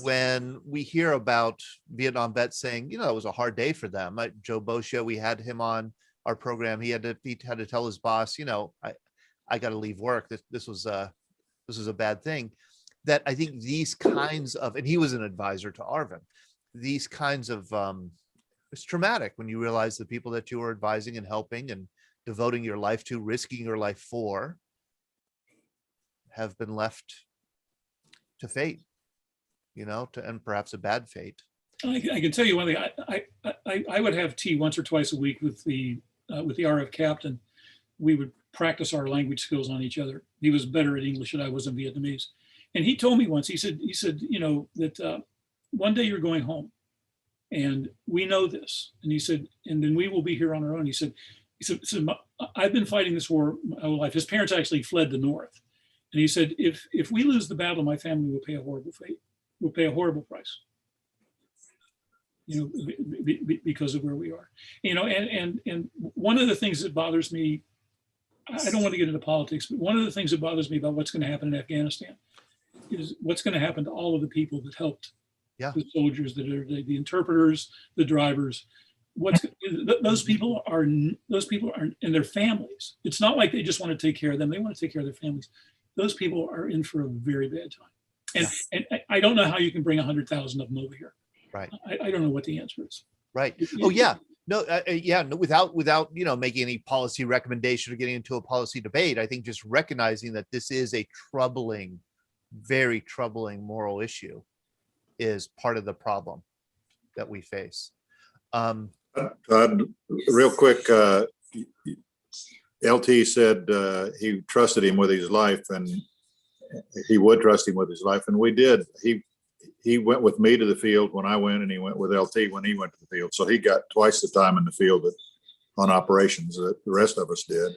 When we hear about Vietnam vets saying, it was a hard day for them. Joe Boscia, we had him on our program. He had to tell his boss, I got to leave work. This was a bad thing. That I think these kinds of, and he was an advisor to Arvin, these kinds of, it's traumatic when you realize the people that you were advising and helping and devoting your life to, risking your life for, have been left to fate, and perhaps a bad fate. I can tell you one thing. I would have tea once or twice a week with the RF captain. We would practice our language skills on each other. He was better at English than I was in Vietnamese. And he told me once, he said, that one day you're going home and we know this. And he said, and then we will be here on our own. He said, I've been fighting this war my whole life. His parents actually fled the North. And he said, if we lose the battle, my family will pay a horrible fate. We'll pay a horrible price. Because of where we are. And one of the things that bothers me, I don't want to get into politics, but one of the things that bothers me about what's going to happen in Afghanistan is what's going to happen to all of the people that helped the soldiers, that are the interpreters, the drivers. Those people are in their families. It's not like they just want to take care of them. They want to take care of their families. Those people are in for a very bad time. And I don't know how you can bring 100,000 of them over here. Right. I don't know what the answer is. Right. Oh, yeah. No, without making any policy recommendation or getting into a policy debate, I think just recognizing that this is a troubling, very troubling moral issue is part of the problem that we face. Todd, real quick, LT said he trusted him with his life, and he would trust him with his life, and we did. He went with me to the field when I went, and he went with LT when he went to the field. So he got twice the time in the field on operations that the rest of us did.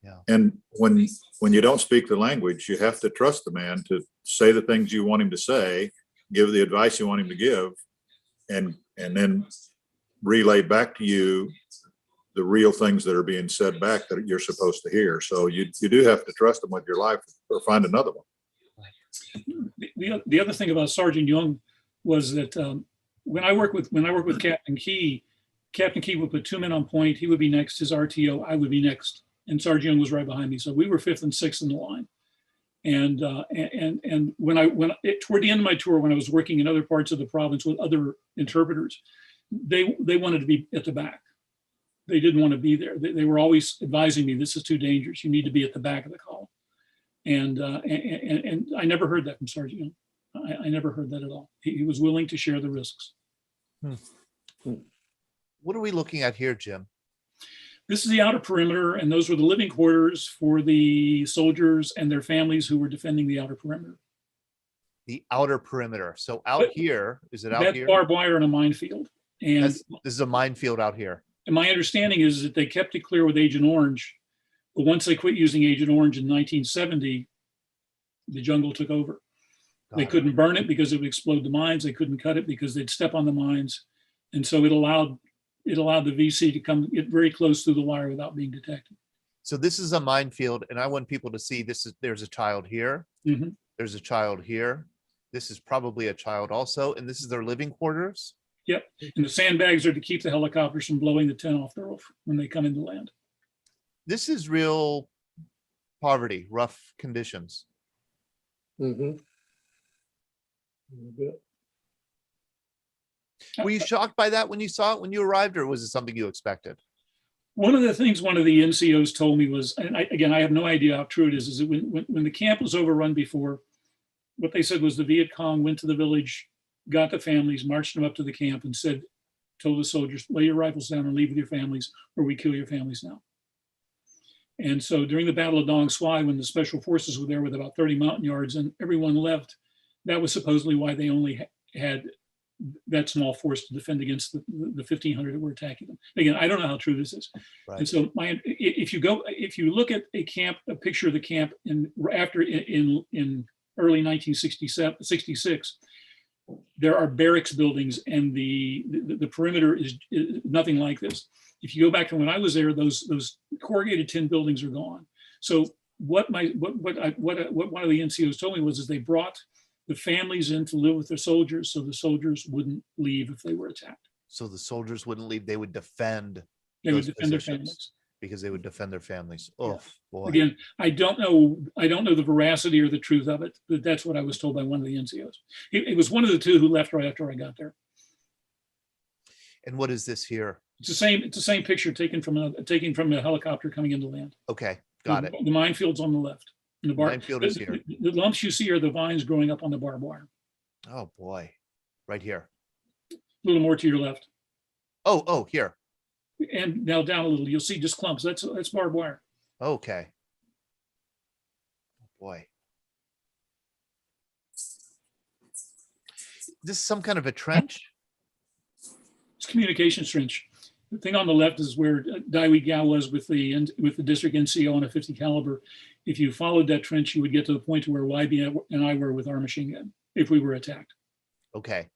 Yeah. And when you don't speak the language, you have to trust the man to say the things you want him to say, give the advice you want him to give, and then relay back to you the real things that are being said back that you're supposed to hear. So you do have to trust him with your life, or find another one. The other thing about Sergeant Young was that when I work with Captain Key would put two men on point. He would be next, his RTO, I would be next, and Sergeant Young was right behind me. So we were fifth and sixth in the line. And toward the end of my tour, when I was working in other parts of the province with other interpreters, they wanted to be at the back. they didn't want to be there. They were always advising me, this is too dangerous. You need to be at the back of the column. And I never heard that from Sergeant Young. I never heard that at all. He was willing to share the risks. What are we looking at here, Jim? This is the outer perimeter, and those were the living quarters for the soldiers and their families who were defending the outer perimeter. The outer perimeter. So out here, is it out That's here? barbed wire and a minefield. And This is a minefield out here. my understanding is that they kept it clear with Agent Orange, but once they quit using Agent Orange in 1970, the jungle took over. They couldn't burn it because it would explode the mines. They couldn't cut it because they'd step on the mines. And so it allowed the VC to come get very close through the wire without being detected. So this is a minefield, and I want people to see there's a child here. Mhm. There's a child here. This is probably a child also, and this is their living quarters. Yep. And the sandbags are to keep the helicopters from blowing the tent off the roof when they come into land. This is real poverty, rough conditions. Mm-hmm. Were you shocked by that when you saw it when you arrived, or was it something you expected? One of the things one of the NCOs told me was, and I have no idea how true it is that when the camp was overrun before, what they said was the Viet Cong went to the village, got the families, marched them up to the camp and told the soldiers, lay your rifles down and leave with your families, or we kill your families now. And so during the Battle of Dong Xoai, when the special forces were there with about 30 mountain yards and everyone left, that was supposedly why they only had that small force to defend against the 1,500 that were attacking them. Again, I don't know how true this is. Right. And so if you look at a picture of the camp in early 1966, there are barracks buildings, and the perimeter is nothing like this. If you go back to when I was there, those corrugated tin buildings are gone. So what one of the NCOs told me was they brought the families in to live with their soldiers, so the soldiers wouldn't leave if they were attacked. So the soldiers wouldn't leave. They would defend. They would those defend their positions families. because they would defend their families. Oh boy. Again, I don't know the veracity or the truth of it, but that's what I was told by one of the NCOs. It was one of the two who left right after I got there. And what is this here? It's the same picture taken from a helicopter coming into land. Okay, got it. The minefield's on the left. And the Minefield is here. The lumps you see are the vines growing up on the barbed wire. Oh boy, right here. A little more to your left. Oh, here. And now down a little, you'll see just clumps. That's barbed wire. Okay. Boy. This is some kind of a trench? It's communications trench. The thing on the left is where Dai Wee Gao was with the district NCO on a 50 caliber. If you followed that trench, you would get to the point where YB and I were with our machine gun if we were attacked. Okay.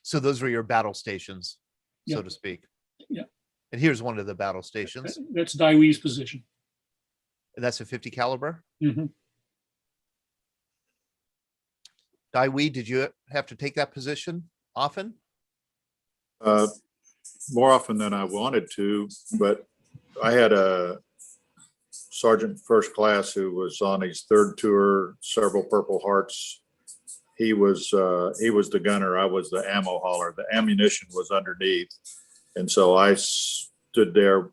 So those were your battle stations, so Yeah. to speak. Yeah. And here's one of the battle stations. That's Dai Wee's position. And that's a 50 caliber. Mhm. Dai Wee, did you have to take that position often? More often than I wanted to, but I had a sergeant first class who was on his third tour, several Purple Hearts. He was the gunner. I was the ammo hauler. The ammunition was underneath. And so I stood there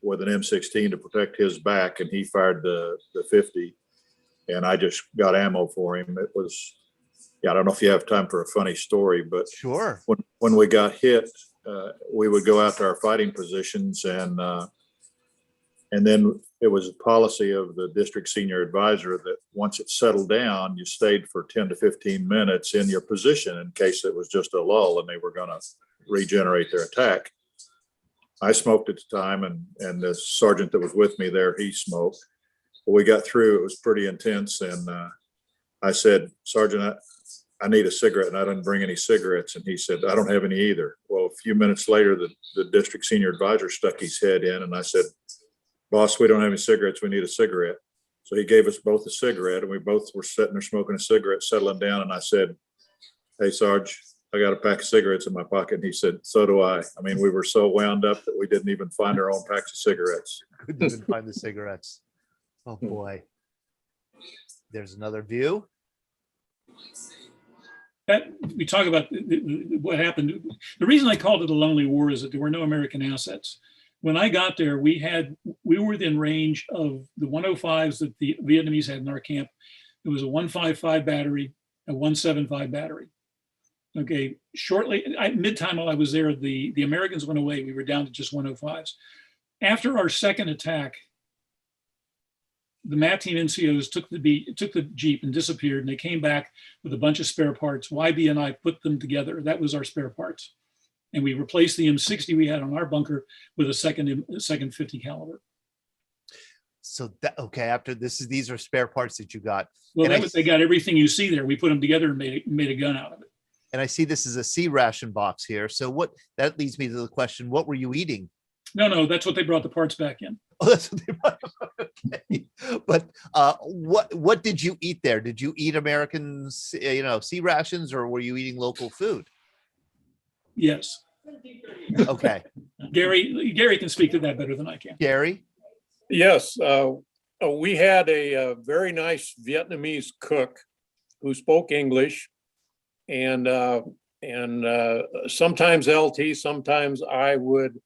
with an M16 to protect his back, and he fired the 50, and I just got ammo for him. It was, I don't know if you have time for a funny story, but Sure. when we got hit, we would go out to our fighting positions, and then it was a policy of the district senior advisor that once it settled down, you stayed for 10 to 15 minutes in your position in case it was just a lull and they were going to regenerate their attack. I smoked at the time, and the sergeant that was with me there, he smoked. But we got through. It was pretty intense, and I said, "Sergeant, I need a cigarette," and I didn't bring any cigarettes. And he said, "I don't have any either." Well, a few minutes later, the district senior advisor stuck his head in, and I said, "Boss, we don't have any cigarettes. We need a cigarette." So he gave us both a cigarette, and we both were sitting there smoking a cigarette, settling down. And I said, "Hey, Sarge, I got a pack of cigarettes in my pocket." And he said, "So do I." I mean, we were so wound up that we didn't even find our own packs of cigarettes. Couldn't even find the cigarettes. Oh boy. There's another view. That we talk about what happened. The reason I called it a lonely war is that there were no American assets. When I got there, we were within range of the 105s that the Vietnamese had in our camp. It was a 155 battery, a 175 battery. Okay, shortly, mid-time while I was there, the Americans went away. We were down to just 105s. After our second attack, the MAT team NCOs took the Jeep and disappeared, and they came back with a bunch of spare parts. YB and I put them together. That was our spare parts. And we replaced the M60 we had on our bunker with a second 50 caliber. So that, okay, after these are spare parts that you got. Well, they got everything you see there. We put them together and made a gun out of it. And I see this is a C ration box here. So that leads me to the question, what were you eating? No, that's what they brought the parts back in. Oh, that's what they brought. Okay. But what did you eat there? Did you eat American, C rations, or were you eating local food? Yes. Okay. Gary can speak to that better than I can. Gary? Yes, we had a very nice Vietnamese cook who spoke English, and sometimes LT, sometimes I would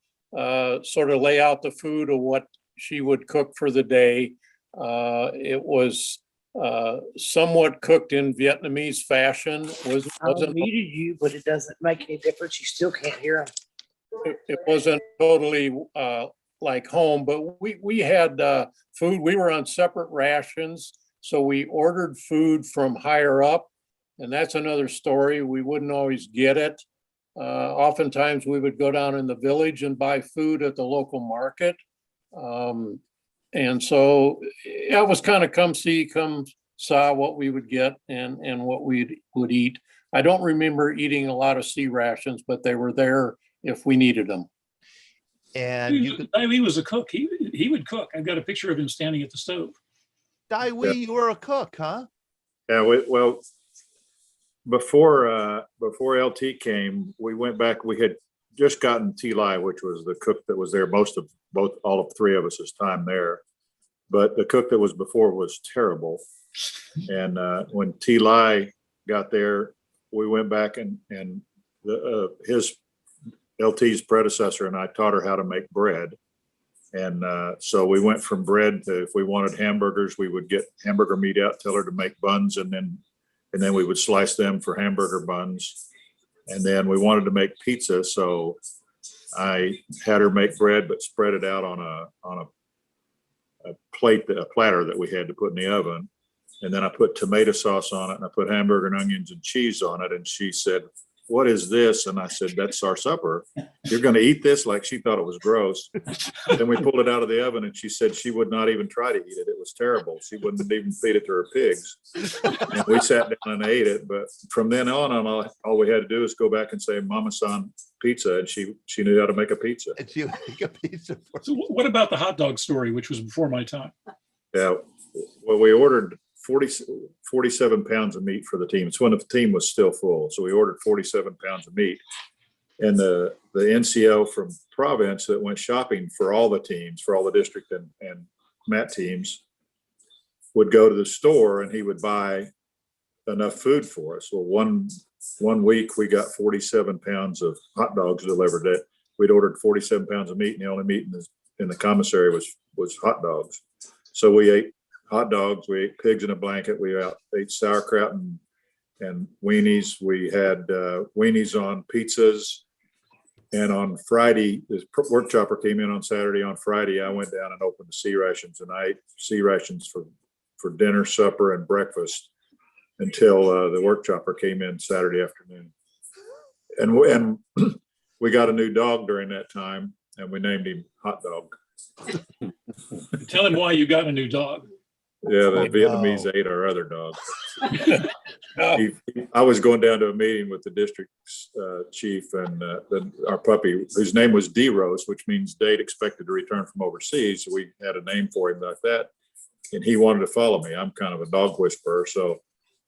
sort of lay out the food of what she would cook for the day. It was somewhat cooked in Vietnamese fashion. I muted you, but it doesn't make any difference. You still can't hear them. It wasn't totally like home, but we had food. We were on separate rations, so we ordered food from higher up, and that's another story. We wouldn't always get it. Oftentimes we would go down in the village and buy food at the local market. And so it was kind of come see, come saw what we would get and what we would eat. I don't remember eating a lot of C rations, but they were there if we needed them. And he was a cook. He would cook. I've got a picture of him standing at the stove. Dai Wee, you were a cook, huh? Yeah, well, before LT came, we went back. We had just gotten T Lai, which was the cook that was there all of three of us' time there. But the cook that was before was terrible. And when T Lai got there, we went back and his LT's predecessor and I taught her how to make bread. And so we went from bread to, if we wanted hamburgers, we would get hamburger meat out, tell her to make buns, and then we would slice them for hamburger buns. And then we wanted to make pizza, so I had her make bread, but spread it out on a platter that we had to put in the oven. And then I put tomato sauce on it, and I put hamburger and onions and cheese on it. And she said, "What is this?" And I said, "That's our supper. You're going to eat this?" Like she thought it was gross. Then we pulled it out of the oven, and she said she would not even try to eat it. It was terrible. She wouldn't even feed it to her pigs. And we sat down and ate it. But from then on, all we had to do is go back and say, "Mama-san pizza," and she knew how to make a pizza. And she would make a pizza. So what about the hot dog story, which was before my time? Yeah, well, we ordered 47 pounds of meat for the team. It's when the team was still full. So we ordered 47 pounds of meat. And the NCO from province that went shopping for all the teams, for all the district and MAT teams, would go to the store and he would buy enough food for us. Well, one week we got 47 pounds of hot dogs delivered. That we'd ordered 47 pounds of meat, and the only meat in the commissary was hot dogs. So we ate hot dogs, we ate pigs in a blanket, we ate sauerkraut and weenies. We had weenies on pizzas. And on Friday, the work chopper came in on Saturday. On Friday, I went down and opened the C rations, and I ate C rations for dinner, supper, and breakfast until the work chopper came in Saturday afternoon. And we got a new dog during that time, and we named him Hot Dog. Tell him why you got a new dog. Yeah, the Vietnamese ate our other dog. I was going down to a meeting with the district chief and our puppy, whose name was D-Rose, which means date expected to return from overseas. So we had a name for him like that. And he wanted to follow me. I'm kind of a dog whisperer. So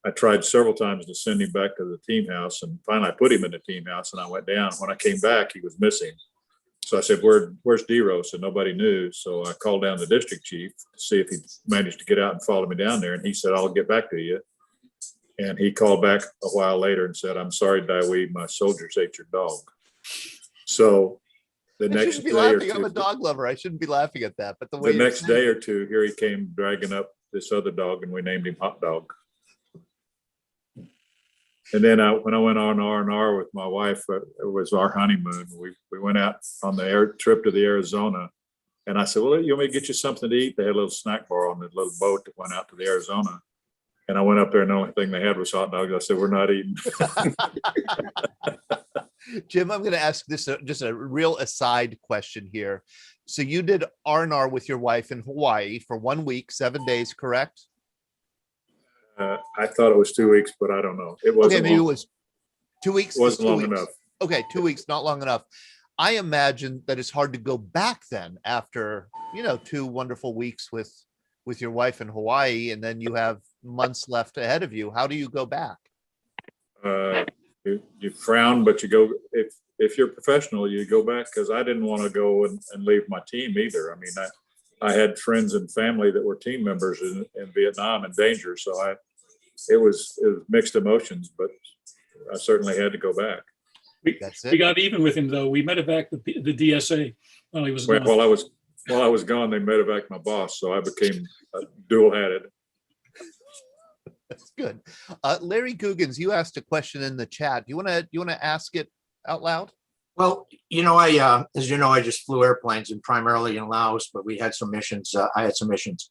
I tried several times to send him back to the team house. And finally I put him in the team house and I went down. When I came back, he was missing. So I said, where's D-Rose? And nobody knew. So I called down the district chief to see if he managed to get out and follow me down there. And he said, "I'll get back to you." And he called back a while later and said, "I'm sorry, Dai Wee, my soldiers ate your dog." So The I next shouldn't be day or laughing. I'm a two, dog lover. I shouldn't be laughing at that. But the way the you're next saying day it- or two, here he came dragging up this other dog, and we named him Hot Dog. And then when I went on R&R with my wife, it was our honeymoon. We went out on the trip to the Arizona, and I said, "Well, you want me to get you something to eat?" They had a little snack bar on the little boat that went out to the Arizona. And I went up there, and the only thing they had was hot dogs. I said, "We're not eating." Jim, I'm going to ask this just a real aside question here. So you did R&R with your wife in Hawaii for 1 week, 7 days, correct? I thought it was 2 weeks, but I don't know. It wasn't. Okay, maybe long, it was 2 weeks. It wasn't It's 2 long weeks. enough. Okay, 2 weeks, not long enough. I imagine that it's hard to go back then after, 2 wonderful weeks with your wife in Hawaii, and then you have months left ahead of you. How do you go back? You frown, but you go. If you're professional, you go back, because I didn't want to go and leave my team either. I mean, I had friends and family that were team members in Vietnam in danger, so it was mixed emotions, but I certainly had to go back. That's it. We got even with him though. We medevac the DSA while he was gone. While I was gone, they medevac my boss, so I became dual-hatted. That's good. Larry Googans, you asked a question in the chat. You want to ask it out loud? Well, as you know, I just flew airplanes and primarily in Laos, but we had some missions. I had some missions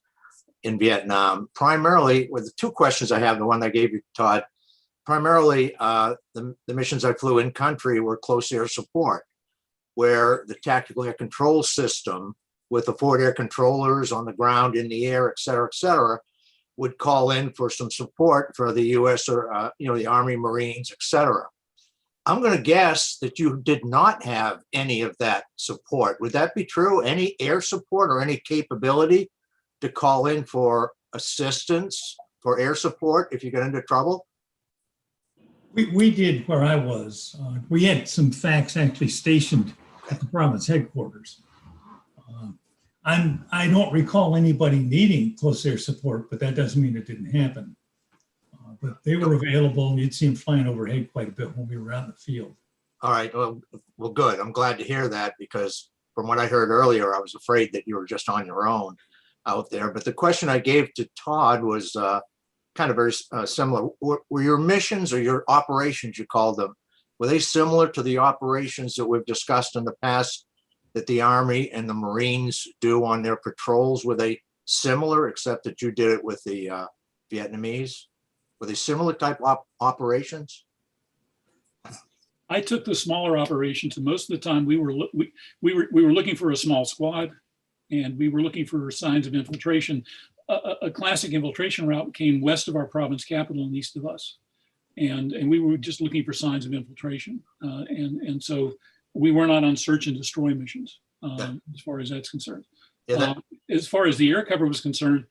in Vietnam. Primarily, with the 2 questions I have, the one I gave you, Todd, primarily the missions I flew in country were close air support, where the tactical air control system with the forward air controllers on the ground, in the air, et cetera, would call in for some support for the U.S. or, the Army, Marines, et cetera. I'm going to guess that you did not have any of that support. Would that be true? Any air support or any capability to call in for assistance, for air support if you get into trouble? We did where I was. We had some facts actually stationed at the province headquarters. I don't recall anybody needing close air support, but that doesn't mean it didn't happen. But they were available, and you'd see them flying overhead quite a bit when we were out in the field. All right. Well, good. I'm glad to hear that, because from what I heard earlier, I was afraid that you were just on your own out there. But the question I gave to Todd was kind of very similar. Were your missions or your operations, you called them, were they similar to the operations that we've discussed in the past that the Army and the Marines do on their patrols? Were they similar, except that you did it with the Vietnamese? Were they similar type operations? I took the smaller operations, and most of the time we were looking for a small squad, and we were looking for signs of infiltration. A classic infiltration route came west of our province capital and east of us, and we were just looking for signs of infiltration, and so we were not on search and destroy missions as far as that's concerned. As far as the air cover was concerned,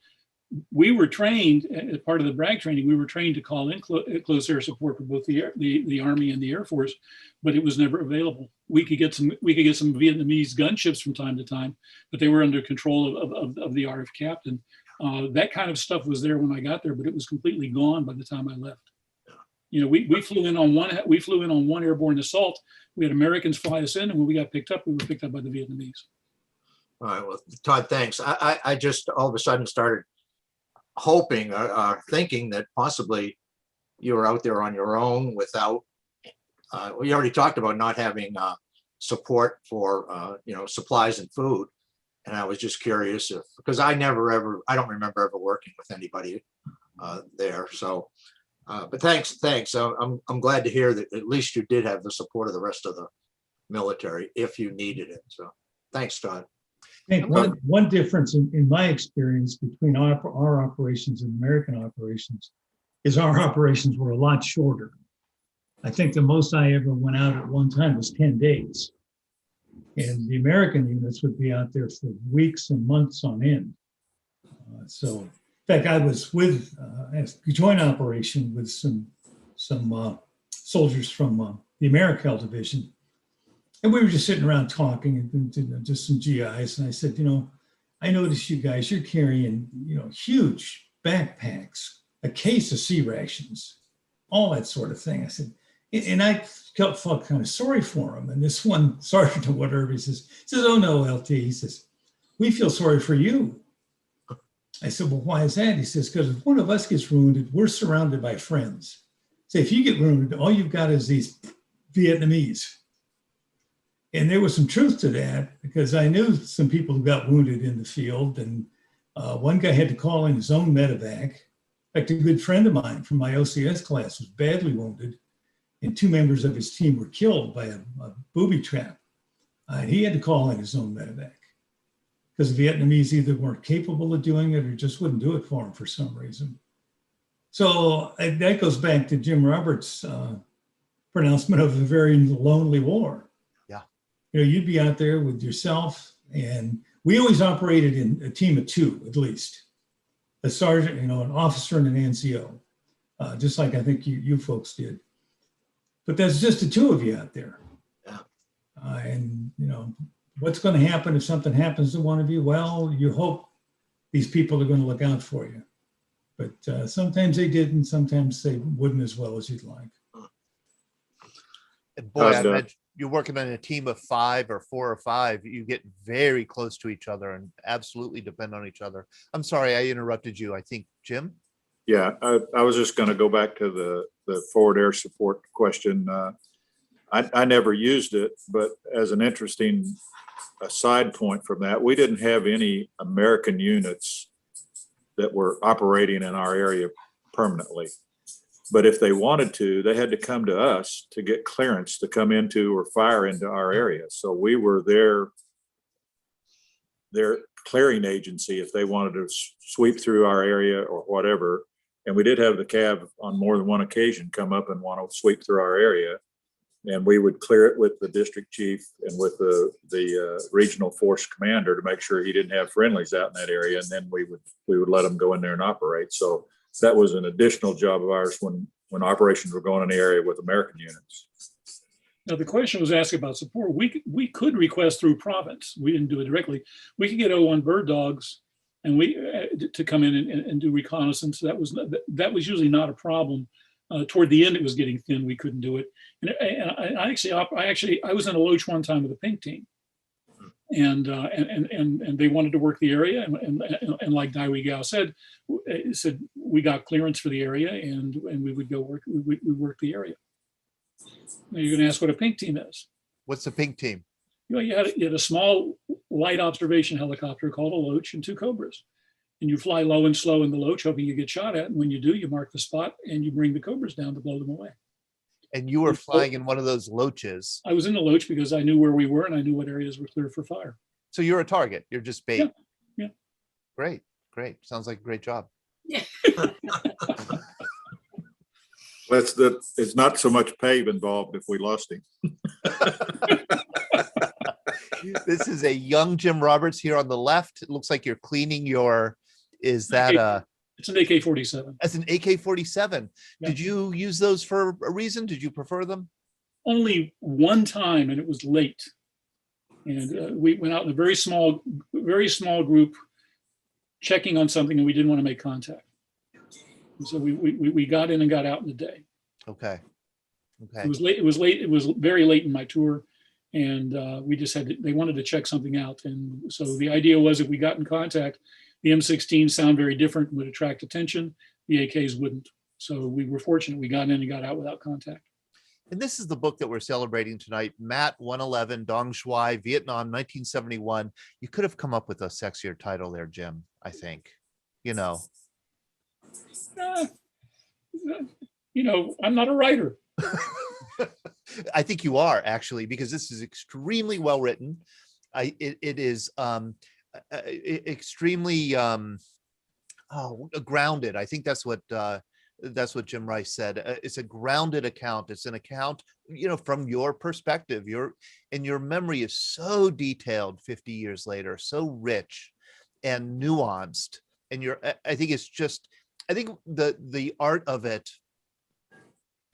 we were trained as part of the Bragg training. We were trained to call in close air support for both the Army and the Air Force, but it was never available. We could get some Vietnamese gunships from time to time, but they were under control of the RF captain. That kind of stuff was there when I got there, but it was completely gone by the time I left. We flew in on one airborne assault. We had Americans fly us in, and when we got picked up, we were picked up by the Vietnamese. All right. Well, Todd, thanks. I just all of a sudden started hoping or thinking that possibly you were out there on your own without, we already talked about not having support for, supplies and food. And I was just curious because I don't remember ever working with anybody there. So, but thanks. I'm glad to hear that at least you did have the support of the rest of the military if you needed it. So thanks, Todd. I think one difference in my experience between our operations and American operations is our operations were a lot shorter. I think the most I ever went out at one time was 10 days. And the American units would be out there for weeks and months on end. So, in fact, I was with a joint operation with some soldiers from the Americal Division. And we were just sitting around talking and just some GIs. And I said, I noticed you guys, you're carrying, huge backpacks, a case of sea rations, all that sort of thing. I said, And I felt kind of sorry for him. And this one sergeant or whatever, he says, oh no, LT, he says, we feel sorry for you. I said, well, why is that? He says, because if one of us gets wounded, we're surrounded by friends. So if you get wounded, all you've got is these Vietnamese. And there was some truth to that, because I knew some people who got wounded in the field, and one guy had to call in his own medevac. In fact, a good friend of mine from my OCS class was badly wounded, and 2 members of his team were killed by a booby trap. He had to call in his own medevac because the Vietnamese either weren't capable of doing it or just wouldn't do it for him for some reason. So that goes back to Jim Roberts' pronouncement of a very lonely war. Yeah. You know, you'd be out there with yourself, and we always operated in a team of 2 at least. A sergeant, an officer and an NCO, just like I think you folks did. But that's just the 2 of you out there. Yeah. And, what's going to happen if something happens to one of you? Well, you hope these people are going to look out for you. But sometimes they didn't, sometimes they wouldn't as well as you'd like. And boy, I imagine you're working on a team of 5 or 4 or 5. You get very close to each other and absolutely depend on each other. I'm sorry, I interrupted you. I think, Jim? Yeah, I was just going to go back to the forward air support question. I never used it, but as an interesting aside point from that, we didn't have any American units that were operating in our area permanently. But if they wanted to, they had to come to us to get clearance to come into or fire into our area. So we were their clearing agency if they wanted to sweep through our area or whatever. And we did have the CAV on more than one occasion come up and want to sweep through our area. And we would clear it with the district chief and with the regional force commander to make sure he didn't have friendlies out in that area. And then we would let them go in there and operate. So that was an additional job of ours when operations were going in the area with American units. Now, the question was asked about support. We could request through province. We didn't do it directly. We could get O1 bird dogs and to come in and do reconnaissance. That was usually not a problem. Toward the end, it was getting thin. We couldn't do it. And I was in a Loach one time with a pink team, and they wanted to work the area. And like Dai Wee Gao said we got clearance for the area, and we would go work. We work the area. Now you're going to ask what a pink team is. What's the pink team? You had a small light observation helicopter called a Loach and 2 Cobras. And you fly low and slow in the Loach, hoping you get shot at. And when you do, you mark the spot and you bring the Cobras down to blow them away. And you were flying in one of those Loaches. I was in the Loach because I knew where we were and I knew what areas were clear for fire. So you're a target. You're just bait. Yeah. Great. Sounds like a great job. Yeah. It's not so much pave involved if we lost him. This is a young Jim Roberts here on the left. It looks like you're cleaning your, is that it's an AK-47. That's an AK-47. Yeah. Did you use those for a reason? Did you prefer them? Only one time, and it was late. And we went out in a very small group checking on something, and we didn't want to make contact. And so we got in and got out in the day. Okay. It was late. It was very late in my tour. And we just they wanted to check something out. And so the idea was if we got in contact, the M16 sound very different, would attract attention. The AKs wouldn't. So we were fortunate. We got in and got out without contact. And this is the book that we're celebrating tonight, Matt 111, Dong Xoai, Vietnam, 1971. You could have come up with a sexier title there, Jim, I think. I'm not a writer. I think you are, actually, because this is extremely well written. It is extremely grounded. I think that's what Jim Rice said. It's a grounded account. It's an account, from your perspective. Your memory is so detailed 50 years later, so rich and nuanced. And I think the art of it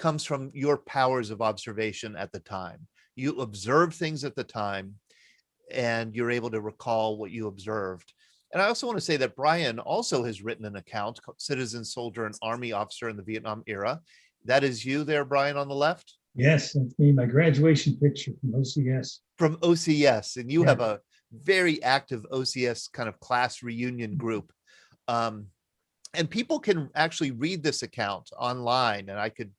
comes from your powers of observation at the time. You observe things at the time and you're able to recall what you observed. And I also want to say that Brian also has written an account called Citizen, Soldier, and Army Officer in the Vietnam Era. That is you there, Brian, on the left? Yes, that's me, my graduation picture from OCS. From OCS, and you Yeah. have a very active OCS kind of class reunion group. And people can actually read this account online, and I could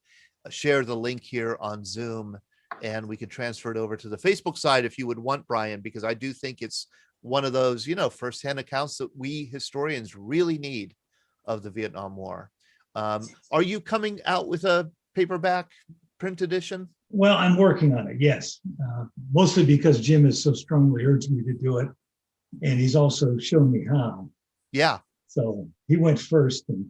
share the link here on Zoom, and we could transfer it over to the Facebook side if you would want, Brian, because I do think it's one of those, firsthand accounts that we historians really need of the Vietnam War. Are you coming out with a paperback print edition? Well, I'm working on it, yes. Mostly because Jim has so strongly urged me to do it. And he's also shown me how. Yeah. So he went first. And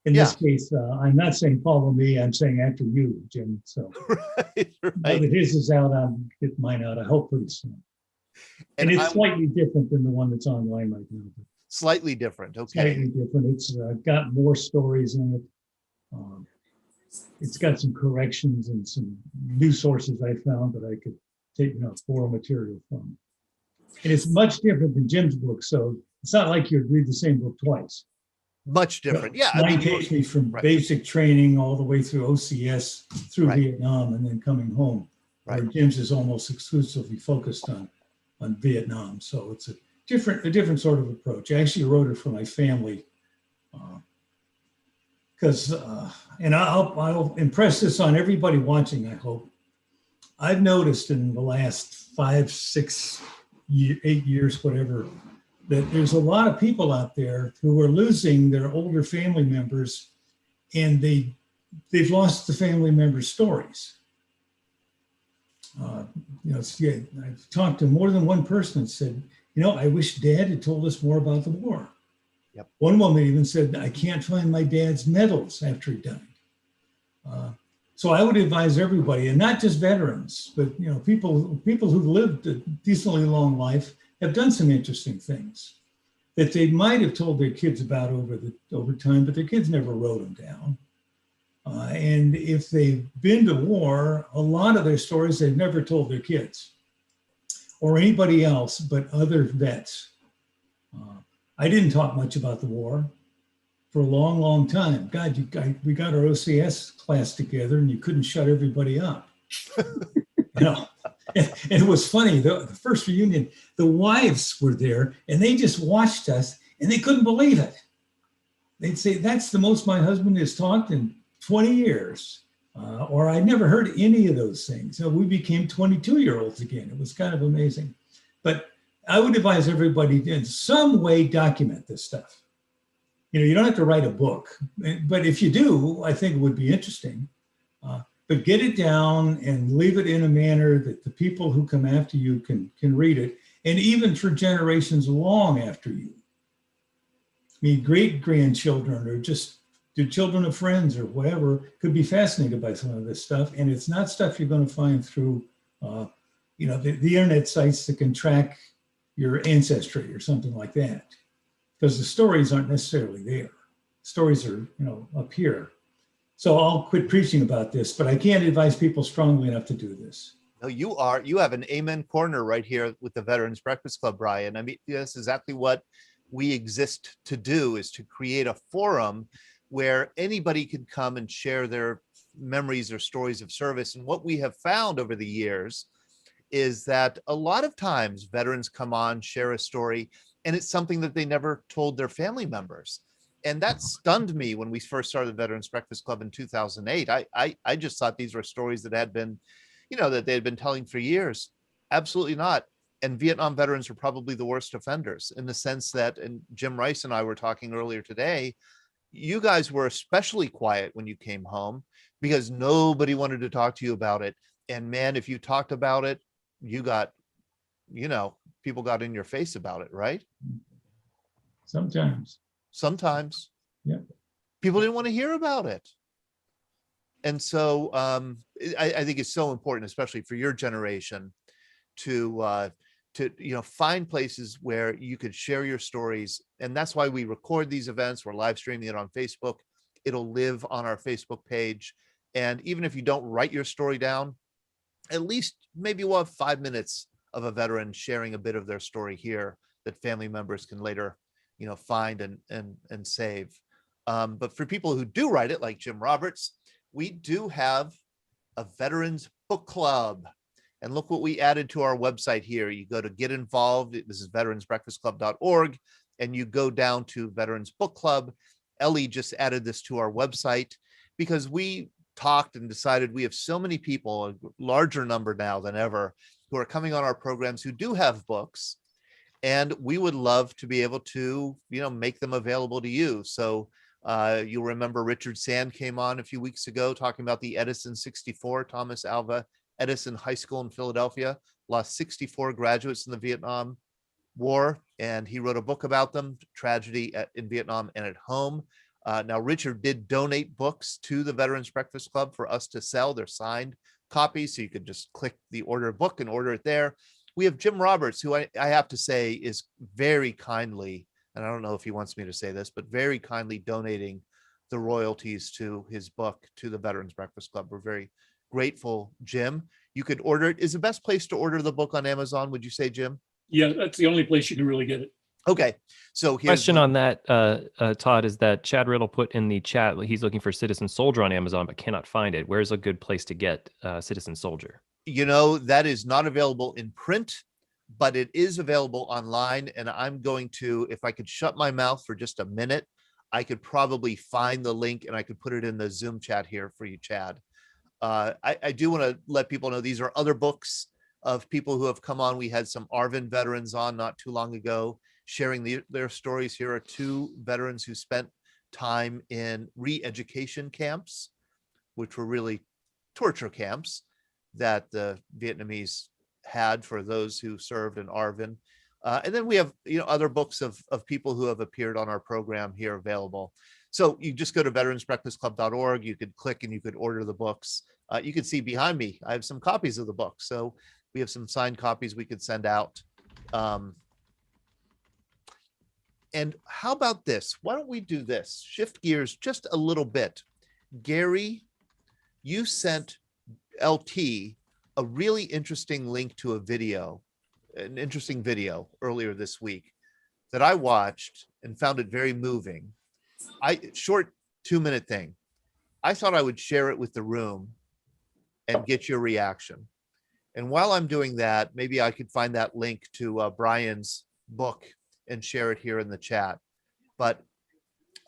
in this case, I'm not saying follow me, I'm saying after you, Jim. So right. now that his is out, I'll get mine out, I hope pretty soon. And it's slightly different than the one that's online right now. Slightly different, okay. Slightly different. It's got more stories in it. It's got some corrections and some new sources I found that I could take, borrow material from. And it's much different than Jim's book, so it's not like you'd read the same book twice. Much different, yeah. Mine takes me from basic training all the way through OCS, through Vietnam, and then coming home. Where Jim's is almost exclusively focused on Vietnam, so it's a different sort of approach. I actually wrote it for my family. Because, and I'll impress this on everybody watching, I hope. I've noticed in the last 5, 6, 8 years, whatever, that there's a lot of people out there who are losing their older family members, and they've lost the family members' stories. I've talked to more than one person and said, I wish Dad had told us more about the war. Yep. One woman even said, I can't find my dad's medals after he died. So I would advise everybody, and not just veterans, but people who've lived a decently long life have done some interesting things that they might have told their kids about over time, but their kids never wrote them down. And if they've been to war, a lot of their stories they've never told their kids or anybody else but other vets. I didn't talk much about the war for a long, long time. God, we got our OCS class together and you couldn't shut everybody up. And it was funny, the first reunion, the wives were there and they just watched us and they couldn't believe it. They'd say, that's the most my husband has talked in 20 years. Or I never heard any of those things. So we became 22-year-olds again. It was kind of amazing. But I would advise everybody to in some way document this stuff. You don't have to write a book, but if you do, I think it would be interesting. But get it down and leave it in a manner that the people who come after you can read it, and even for generations long after you. I mean, great-grandchildren or just the children of friends or whatever could be fascinated by some of this stuff, and it's not stuff you're going to find through, the internet sites that can track your ancestry or something like that, because the stories aren't necessarily there. Stories are, up here. So I'll quit preaching about this, but I can't advise people strongly enough to do this. No, you have an amen corner right here with the Veterans Breakfast Club, Brian. I mean, that's exactly what we exist to do, is to create a forum where anybody can come and share their memories or stories of service. And what we have found over the years is that a lot of times veterans come on, share a story, and it's something that they never told their family members. And that stunned me when we first started the Veterans Breakfast Club in 2008. I just thought these were stories that had been, that they had been telling for years. Absolutely not. And Vietnam veterans were probably the worst offenders, in the sense that, and Jim Rice and I were talking earlier today, you guys were especially quiet when you came home because nobody wanted to talk to you about it. And man, if you talked about it, you got, people got in your face about it, right? Sometimes. Yeah. People didn't want to hear about it. And so I think it's so important, especially for your generation, to find places where you could share your stories. And that's why we record these events. We're live streaming it on Facebook. It'll live on our Facebook page. And even if you don't write your story down, at least maybe we'll have 5 minutes of a veteran sharing a bit of their story here that family members can later, find and save. But for people who do write it, like Jim Roberts, we do have a Veterans Book Club. And look what we added to our website here. You go to get involved. This is veteransbreakfastclub.org. And you go down to Veterans Book Club. Ellie just added this to our website because we talked and decided we have so many people, a larger number now than ever, who are coming on our programs who do have books. And we would love to be able to, make them available to you. So you'll remember Richard Sand came on a few weeks ago talking about the Edison 64, Thomas Alva Edison High School in Philadelphia, lost 64 graduates in the Vietnam War, and he wrote a book about them, Tragedy in Vietnam and at Home. Now, Richard did donate books to the Veterans Breakfast Club for us to sell. They're signed copies, so you could just click the order book and order it there. We have Jim Roberts, who I have to say is very kindly, and I don't know if he wants me to say this, but very kindly donating the royalties to his book to the Veterans Breakfast Club. We're very grateful, Jim. You could order it. Is the best place to order the book on Amazon, would you say, Jim? Yeah, that's the only place you can really get it. Okay. So here's Question on that, Todd, is that Chad Riddle put in the chat, he's looking for Citizen Soldier on Amazon, but cannot find it. Where's a good place to get Citizen Soldier? That is not available in print, but it is available online. And I'm going to, if I could shut my mouth for just a minute, I could probably find the link and I could put it in the Zoom chat here for you, Chad. I do want to let people know these are other books of people who have come on. We had some ARVN veterans on not too long ago sharing their stories. Here are two veterans who spent time in re-education camps, which were really torture camps that the Vietnamese had for those who served in ARVN. And then we have other books of people who have appeared on our program here available. So you just go to veteransbreakfastclub.org. You could click and you could order the books. You can see behind me, I have some copies of the book. So we have some signed copies we could send out. And how about this? Why don't we do this? Shift gears just a little bit. Gary, you sent LT a really interesting link to a video, an interesting video earlier this week that I watched and found it very moving. Short 2-minute thing. I thought I would share it with the room and get your reaction. And while I'm doing that, maybe I could find that link to Brian's book and share it here in the chat. But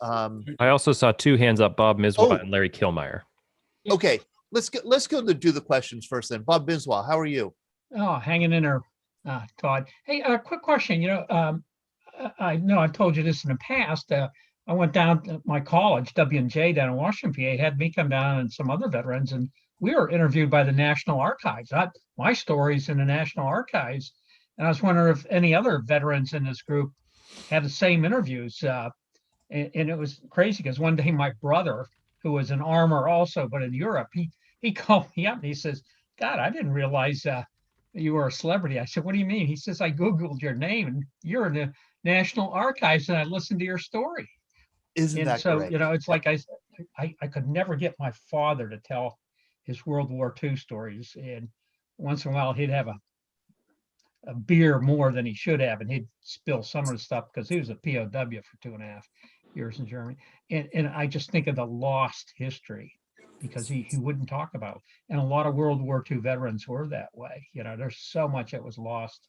I also saw two hands up, Bob Miswa and Larry Kilmeyer. Okay, let's go to do the questions first then. Bob Miswa, how are you? Oh, hanging in there, Todd. Hey, a quick question. I know I've told you this in the past. I went down to my college, W&J, down in Washington, PA, had me come down and some other veterans, and we were interviewed by the National Archives. My story's in the National Archives, and I was wondering if any other veterans in this group had the same interviews. And it was crazy because one day my brother, who was an armor also, but in Europe, he called me up and he says, "God, I didn't realize you were a celebrity." I said, "What do you mean?" He says, "I Googled your name and you're in the National Archives and I listened to your story." Isn't that so, great? It's like I could never get my father to tell his World War II stories. And once in a while he'd have a beer more than he should have, and he'd spill some of the stuff because he was a POW for 2.5 years in Germany. And I just think of the lost history because he wouldn't talk about. And a lot of World War II veterans were that way. There's so much that was lost,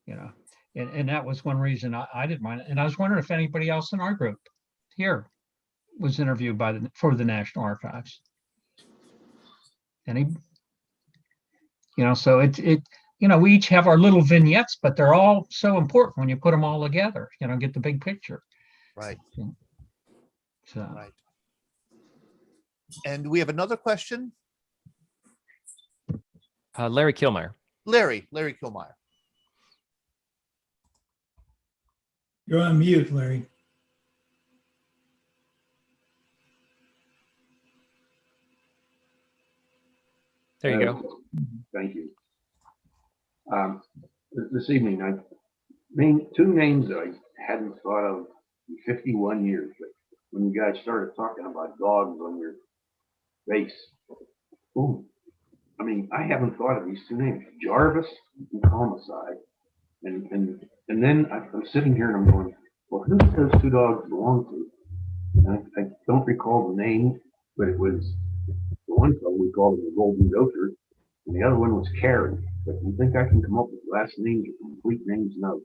and that was one reason I didn't mind it. And I was wondering if anybody else in our group here was interviewed for the National Archives. Any, so we each have our little vignettes, but they're all so important when you put them all together, get the big picture. Right. So. Right. And we have another question. Larry Kilmeyer. Larry Kilmeyer. You're on mute, Larry. There you go. Thank you. This evening, I named two names that I hadn't thought of in 51 years. But when you guys started talking about dogs on your base, boom. I mean, I haven't thought of these two names, Jarvis and Homicide. And then I'm sitting here and I'm going, well, who do those two dogs belong to? And I don't recall the name, but it was the one fellow, we called him the Golden Gopher, and the other one was Carrie. But you think I can come up with last names or complete names? No.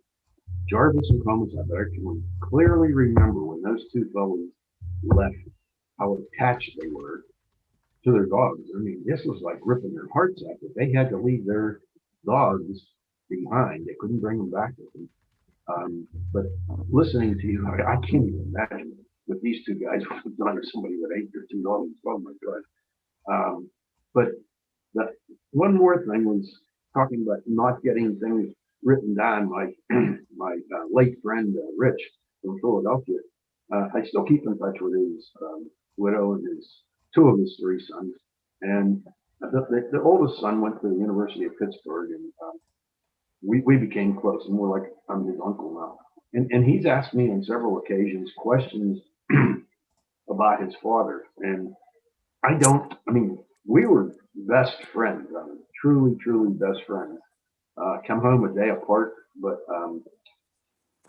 Jarvis and Comus, I can clearly remember when those two fellows left, how attached they were to their dogs. I mean, this was like ripping their hearts out, that they had to leave their dogs behind. They couldn't bring them back with them. But listening to you, I can't even imagine what these two guys would have done, or somebody with 8 or 2 dogs. Oh my God. But the one more thing was talking about not getting things written down. My late friend Rich from Philadelphia, I still keep in touch with his widow and two of his 3 sons. And the oldest son went to the University of Pittsburgh, and we became close, and more like I'm his uncle now. And he's asked me on several occasions questions about his father. And I mean, we were best friends, truly, truly best friends. Come home a day apart, but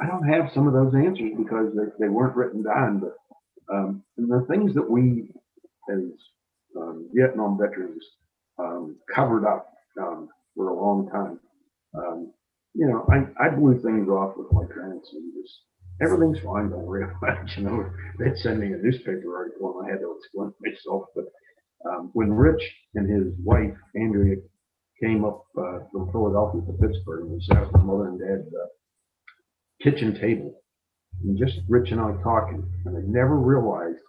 I don't have some of those answers because they weren't written down. But and the things that we as Vietnam veterans covered up for a long time. You know, I blew things off with my parents and just everything's fine, don't worry about it. You know, they'd send me a newspaper article and I had to explain myself. But when Rich and his wife Andrea came up from Philadelphia to Pittsburgh, and we sat at my mother and dad's kitchen table, and just Rich and I talking, and I never realized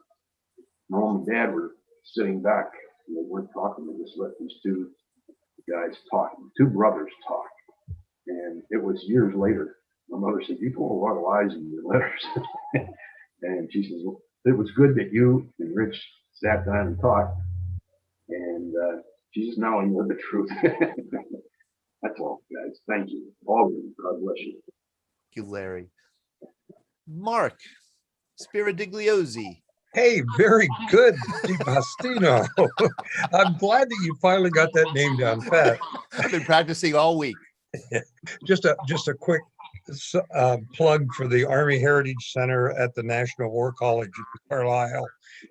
Mom and Dad were sitting back and they weren't talking. They just let these 2 guys talk, 2 brothers talk. And it was years later. My mother said, "You told a lot of lies in your letters." And she says, "Well, it was good that you and Rich sat down and talked." And she says, "Now I know the truth." That's all, guys. Thank you. All of you. God bless you. Thank you, Larry. Mark Spiridigliosi. Hey, very good, DiPastino. I'm glad that you finally got that name down pat. I've been practicing all week. Just a quick plug for the Army Heritage Center at the National War College in Carlisle.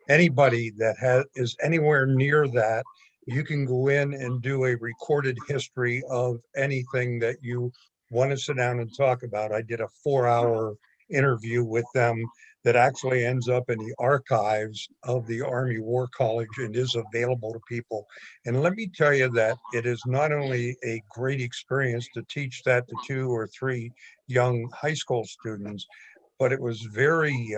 Anybody that is anywhere near that, you can go in and do a recorded history of anything that you want to sit down and talk about. I did a 4-hour interview with them that actually ends up in the archives of the Army War College and is available to people. And let me tell you that it is not only a great experience to teach that to 2 or 3 young high school students, but it was very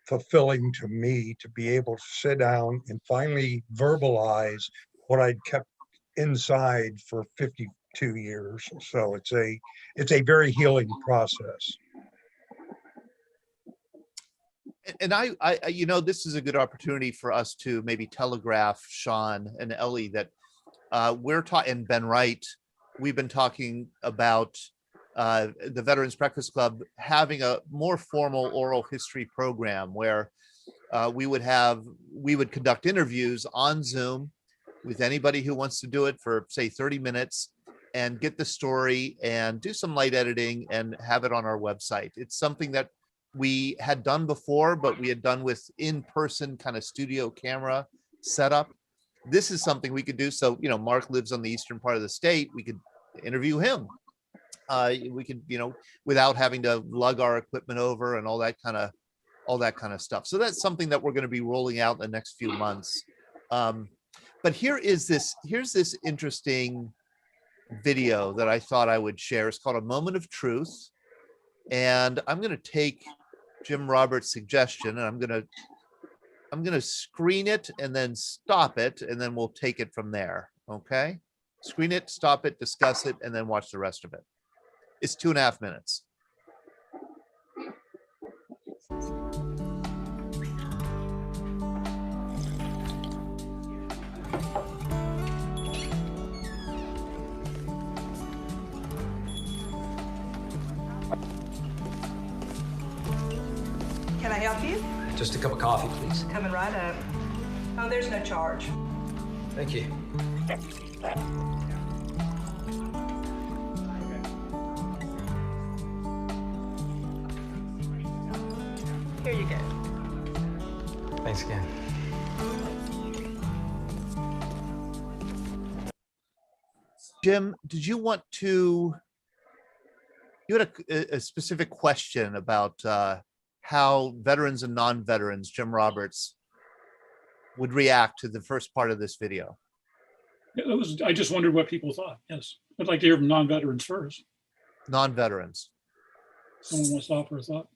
fulfilling to me to be able to sit down and finally verbalize what I'd kept inside for 52 years. So it's a very healing process. And I, you know, this is a good opportunity for us to maybe telegraph Sean and Ellie that we're talking, and Ben Wright, we've been talking about the Veterans Breakfast Club having a more formal oral history program where we would conduct interviews on Zoom with anybody who wants to do it for, say, 30 minutes and get the story and do some light editing and have it on our website. It's something that we had done before, but we had done with in-person kind of studio camera setup. This is something we could do. So, you know, Mark lives on the eastern part of the state. We could interview him. We could, you know, without having to lug our equipment over and all that kind of stuff. So that's something that we're going to be rolling out in the next few months. But here's this interesting video that I thought I would share. It's called A Moment of Truth. And I'm going to take Jim Roberts' suggestion, and I'm going to screen it and then stop it, and then we'll take it from there. Okay? Screen it, stop it, discuss it, and then watch the rest of it. It's 2.5 minutes. Can I help you? Just a cup of coffee, please. Coming right up. Oh, there's no charge. Thank you. Here you go. Thanks again. Jim, did you want to, you had a specific question about how veterans and non-veterans, Jim Roberts, would react to the first part of this video. I just wondered what people thought. Yes. I'd like to hear from non-veterans first. Non-veterans. Someone wants to offer a thought.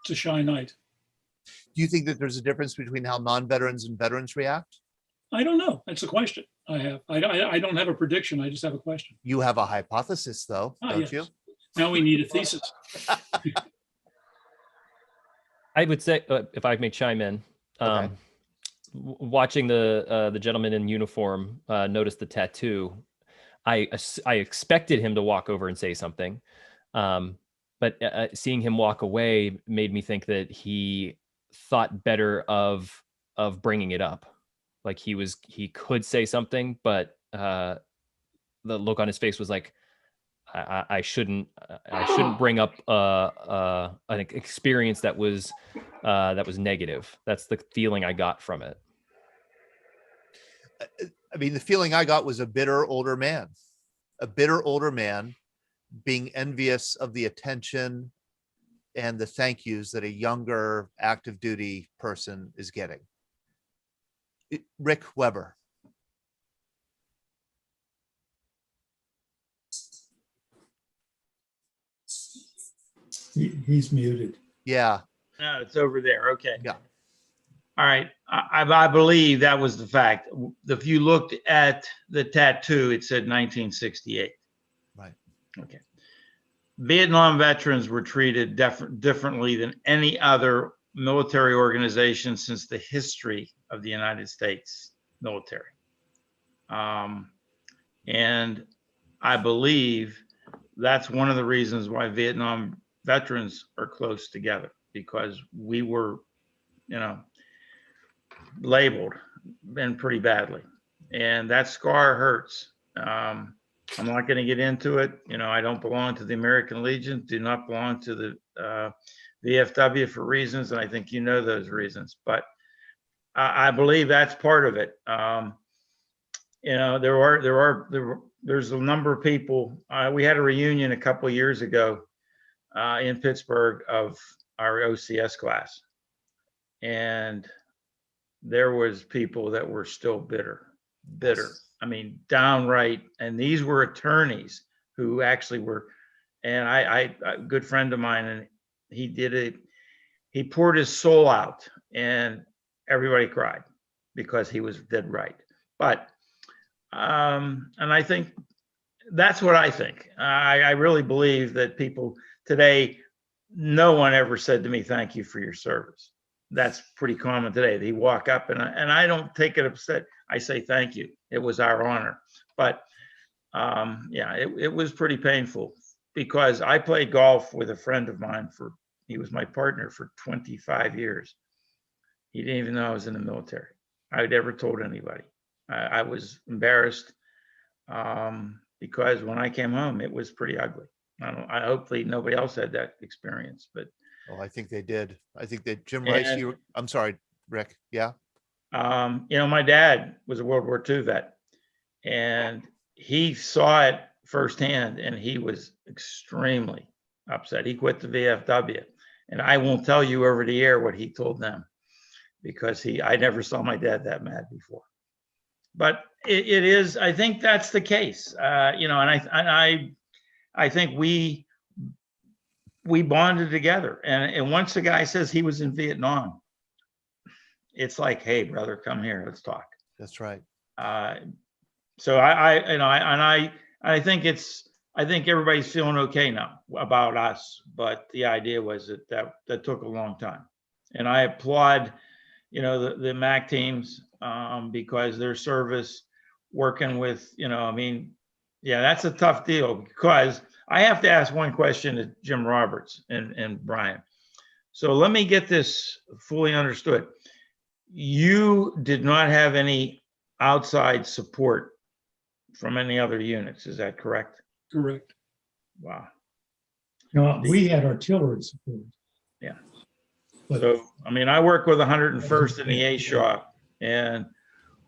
It's a shy night. Do you think that there's a difference between how non-veterans and veterans react? I don't know. That's a question I have. I don't have a prediction. I just have a question. You have a hypothesis, though, don't yes. you? Now we need a thesis. I would say, if I may chime in, Okay. Watching the gentleman in uniform notice the tattoo, I expected him to walk over and say something, but seeing him walk away made me think that he thought better of bringing it up. Like he could say something, but the look on his face was like, I shouldn't bring up an experience that was negative. That's the feeling I got from it. I mean, the feeling I got was a bitter older man being envious of the attention and the thank yous that a younger active duty person is getting. Rick Weber. He's muted. Yeah. No, it's over there. Okay. Yeah. All right. I believe that was the fact. If you looked at the tattoo, it said 1968. Right. Okay. Vietnam veterans were treated differently than any other military organization since the history of the United States military. And I believe that's one of the reasons why Vietnam veterans are close together, because we were, labeled and pretty badly, and that scar hurts. I'm not going to get into it. I don't belong to the American Legion, do not belong to the VFW for reasons, and I think those reasons, but I believe that's part of it. There's a number of people. We had a reunion a couple of years ago in Pittsburgh of our OCS class, and there was people that were still bitter. I mean, downright. And these were attorneys who actually were, and a good friend of mine, and he did it. He poured his soul out, and everybody cried because he was dead right. But, and I think that's what I think. I really believe that people today, no one ever said to me, "Thank you for your service." That's pretty common today. They walk up and I don't take it upset. I say, "Thank you. It was our honor." But yeah, it was pretty painful, because I played golf with a friend of mine he was my partner for 25 years. He didn't even know I was in the military. I'd never told anybody. I was embarrassed because when I came home, it was pretty ugly. Hopefully nobody else had that experience, but. Oh, I think they did. I think that Jim Rice, I'm sorry, Rick. Yeah. My dad was a World War II vet, and he saw it firsthand, and he was extremely upset. He quit the VFW, and I won't tell you over the air what he told them, because I never saw my dad that mad before. But it is, I think that's the case. And I think we bonded together. And once the guy says he was in Vietnam, it's like, "Hey, brother, come here, let's talk." That's right. So I think I think everybody's feeling okay now about us, but the idea was that took a long time. And I applaud, the MAC teams because their service, working with, that's a tough deal, because I have to ask one question to Jim Roberts and Brian. So let me get this fully understood. You did not have any outside support from any other units, is that correct? Correct. Wow. No, we had artillery support. Yeah. So, I work with 101st in the A shop, and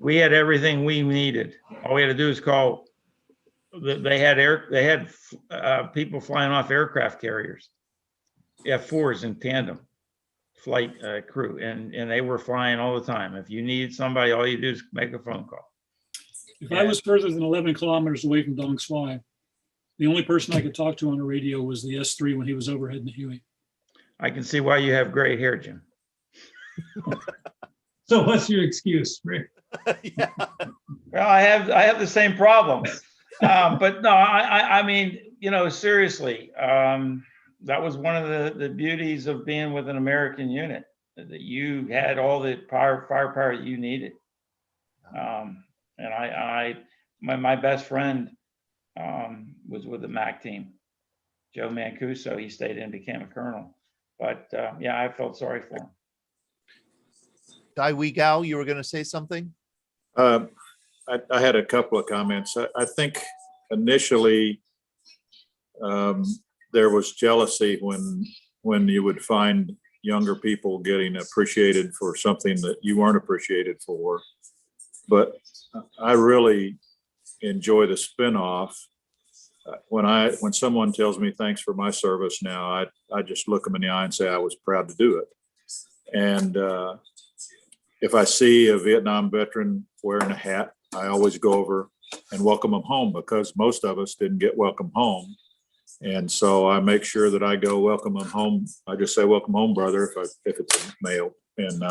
We had everything we needed. All we had to do is call. They had people flying off aircraft carriers, F4s in tandem flight crew, and they were flying all the time. If you needed somebody, all you do is make a phone call. If I was further than 11 kilometers away from Dong Xoai, the only person I could talk to on the radio was the S3 when he was overhead in the Huey. I can see why you have gray hair, Jim. So what's your excuse, Rick? Yeah. Well, I have the same problem, but no, I mean, you know, seriously, that was one of the beauties of being with an American unit, that you had all the firepower that you needed. And my best friend was with the MAC team, Joe Mancuso. He stayed in and became a colonel. But yeah, I felt sorry for him. Dai Wee Gao, you were going to say something? I had a couple of comments. I think initially there was jealousy when you would find younger people getting appreciated for something that you weren't appreciated for. But I really enjoy the spinoff. When someone tells me thanks for my service now, I just look them in the eye and say I was proud to do it. And if I see a Vietnam veteran wearing a hat, I always go over and welcome them home, because most of us didn't get welcome home. And so I make sure that I go welcome them home. I just say, welcome home, brother, if it's a male, and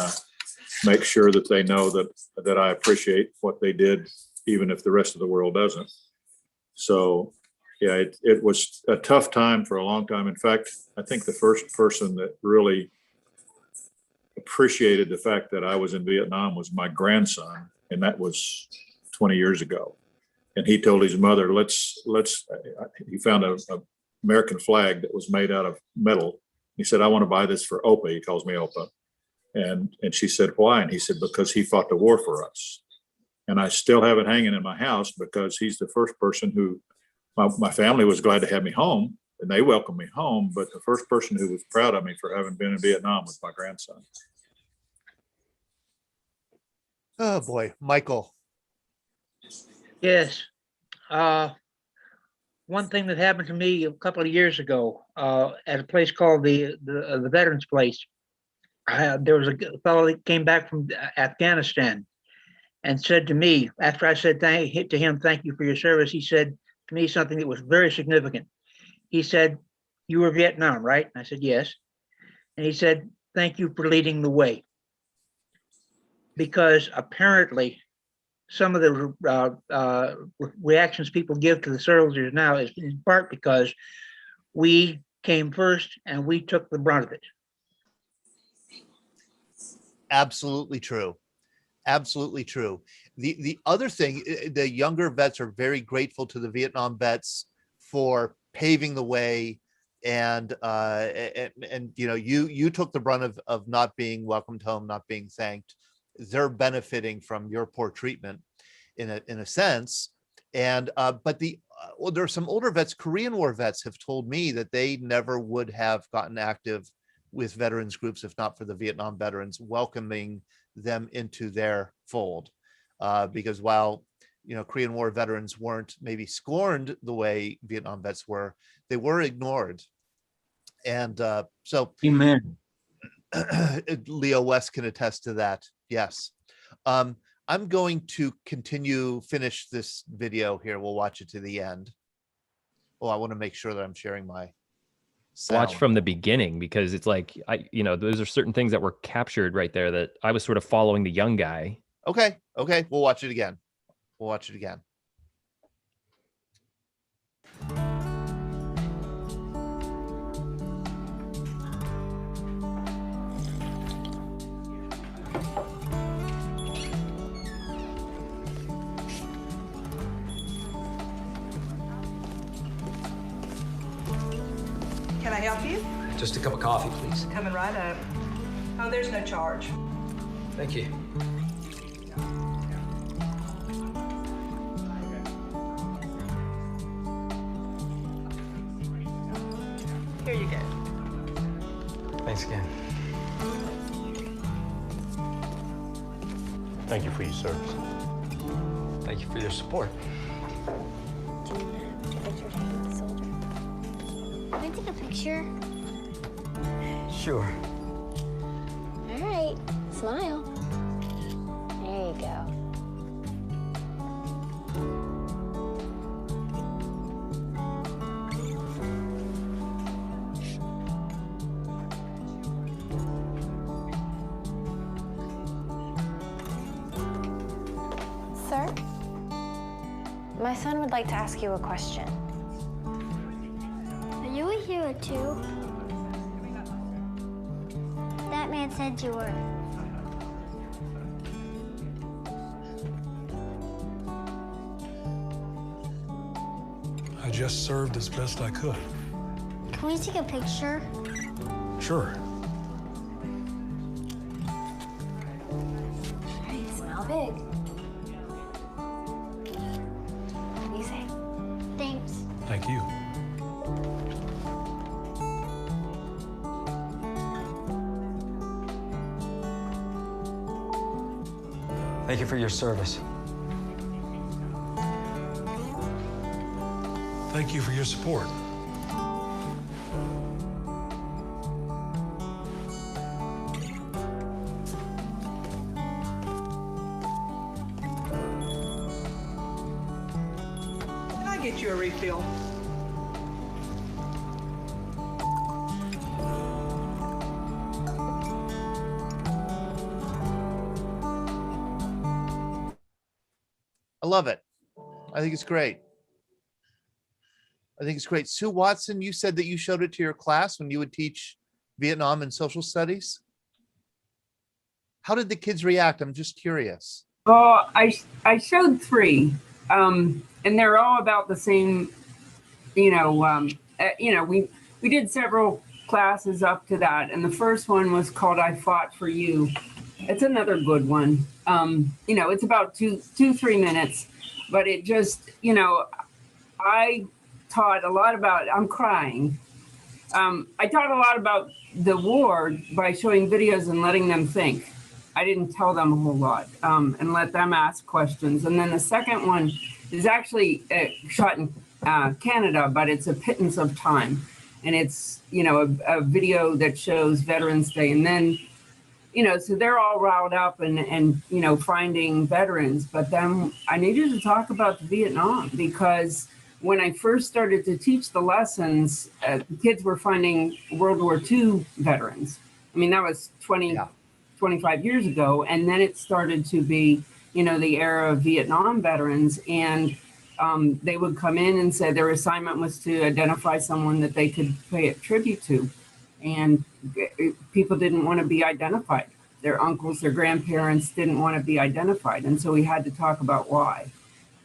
make sure that they know that I appreciate what they did, even if the rest of the world doesn't. So yeah, it was a tough time for a long time. In fact, I think the first person that really appreciated the fact that I was in Vietnam was my grandson, and that was 20 years ago. And he told his mother, he found a American flag that was made out of metal. He said, I want to buy this for Opa. He calls me Opa. And she said, why? And he said, because he fought the war for us. And I still have it hanging in my house, because he's the first person who, my family was glad to have me home, and they welcomed me home. But the first person who was proud of me for having been in Vietnam was my grandson. Oh boy, Michael. Yes. One thing that happened to me a couple of years ago at a place called the Veterans Place. There was a fellow that came back from Afghanistan and said to me, after I said to him, thank you for your service, he said to me something that was very significant. He said, you were Vietnam, right? And I said, yes. And he said, thank you for leading the way. Because apparently some of the reactions people give to the soldiers now is in part because we came first and we took the brunt of it. Absolutely true. Absolutely true. The other thing, the younger vets are very grateful to the Vietnam vets for paving the way, and you know, you took the brunt of not being welcomed home, not being thanked. They're benefiting from your poor treatment in a sense. And but well, there are some older vets, Korean War vets, have told me that they never would have gotten active with veterans groups if not for the Vietnam veterans welcoming them into their fold. Because while, you know, Korean War veterans weren't maybe scorned the way Vietnam vets were, they were ignored. And so amen. Leo West can attest to that. Yes. I'm going to finish this video here. We'll watch it to the end. Oh, I want to make sure that I'm sharing my sound. Watch from the beginning, because it's like, those are certain things that were captured right there that I was sort of following the young guy. Okay. We'll watch it again. Can I help you? Just a cup of coffee, please. Coming right up. Oh, there's no charge. Thank you. Here you go. Thanks again. Thank you for your service. Thank you for your support. Do you want to take a picture taking the soldier? Can I take a picture? Sure. All right, smile. There you go. Sir, my son would like to ask you a question. Are you a hero too? That man said you were. I just served as best I could. Can we take a picture? Sure. All right, smile big. What do you say? Thanks. Thank you. Thank you for your service. Thank you for your support. Can I get you a refill? I love it. I think it's great. I think it's great. Sue Watson, you said that you showed it to your class when you would teach Vietnam and social studies. How did the kids react? I'm just curious. Oh, I showed 3, and they're all about the same. We did several classes up to that, and the first one was called "I Fought for You." It's another good one. It's about 3 minutes, but it just, I taught a lot about. I'm crying. I taught a lot about the war by showing videos and letting them think. I didn't tell them a whole lot, and let them ask questions. And then the second one is actually shot in Canada, but it's a pittance of time. And it's, a video that shows Veterans Day. And then, so they're all riled up and finding veterans. But then I needed to talk about Vietnam, because when I first started to teach the lessons, the kids were finding World War II veterans. I mean, that was 25 years ago. And then it started to be, the era of Vietnam veterans. And they would come in and say their assignment was to identify someone that they could pay a tribute to. And people didn't want to be identified. Their uncles, their grandparents didn't want to be identified. And so we had to talk about why.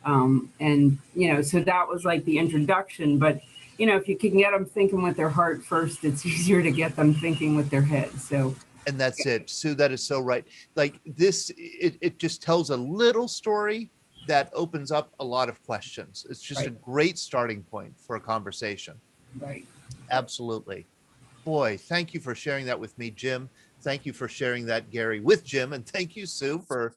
So that was like the introduction. But, if you can get them thinking with their heart first, it's easier to get them thinking with their head. So. And that's it. Sue, that is so right. Like this, it just tells a little story that opens up a lot of questions. It's just a great starting point for a conversation. Right. Absolutely. Boy, thank you for sharing that with me, Jim. Thank you for sharing that, Gary, with Jim. And thank you, Sue, for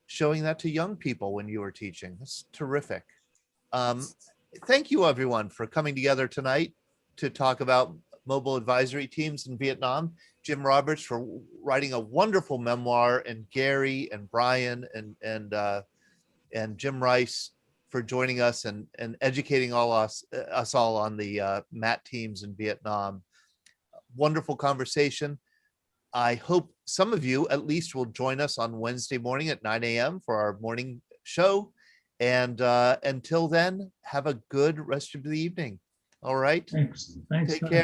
showing that to young people when you were teaching. That's terrific. Thank you, everyone, for coming together tonight to talk about mobile advisory teams in Vietnam. Jim Roberts for writing a wonderful memoir, and Gary and Brian and Jim Rice for joining us and educating us all on the MAT teams in Vietnam. Wonderful conversation. I hope some of you at least will join us on Wednesday morning at 9 a.m. for our morning show. And until then, have a good rest of the evening. All right. Thanks. Take care.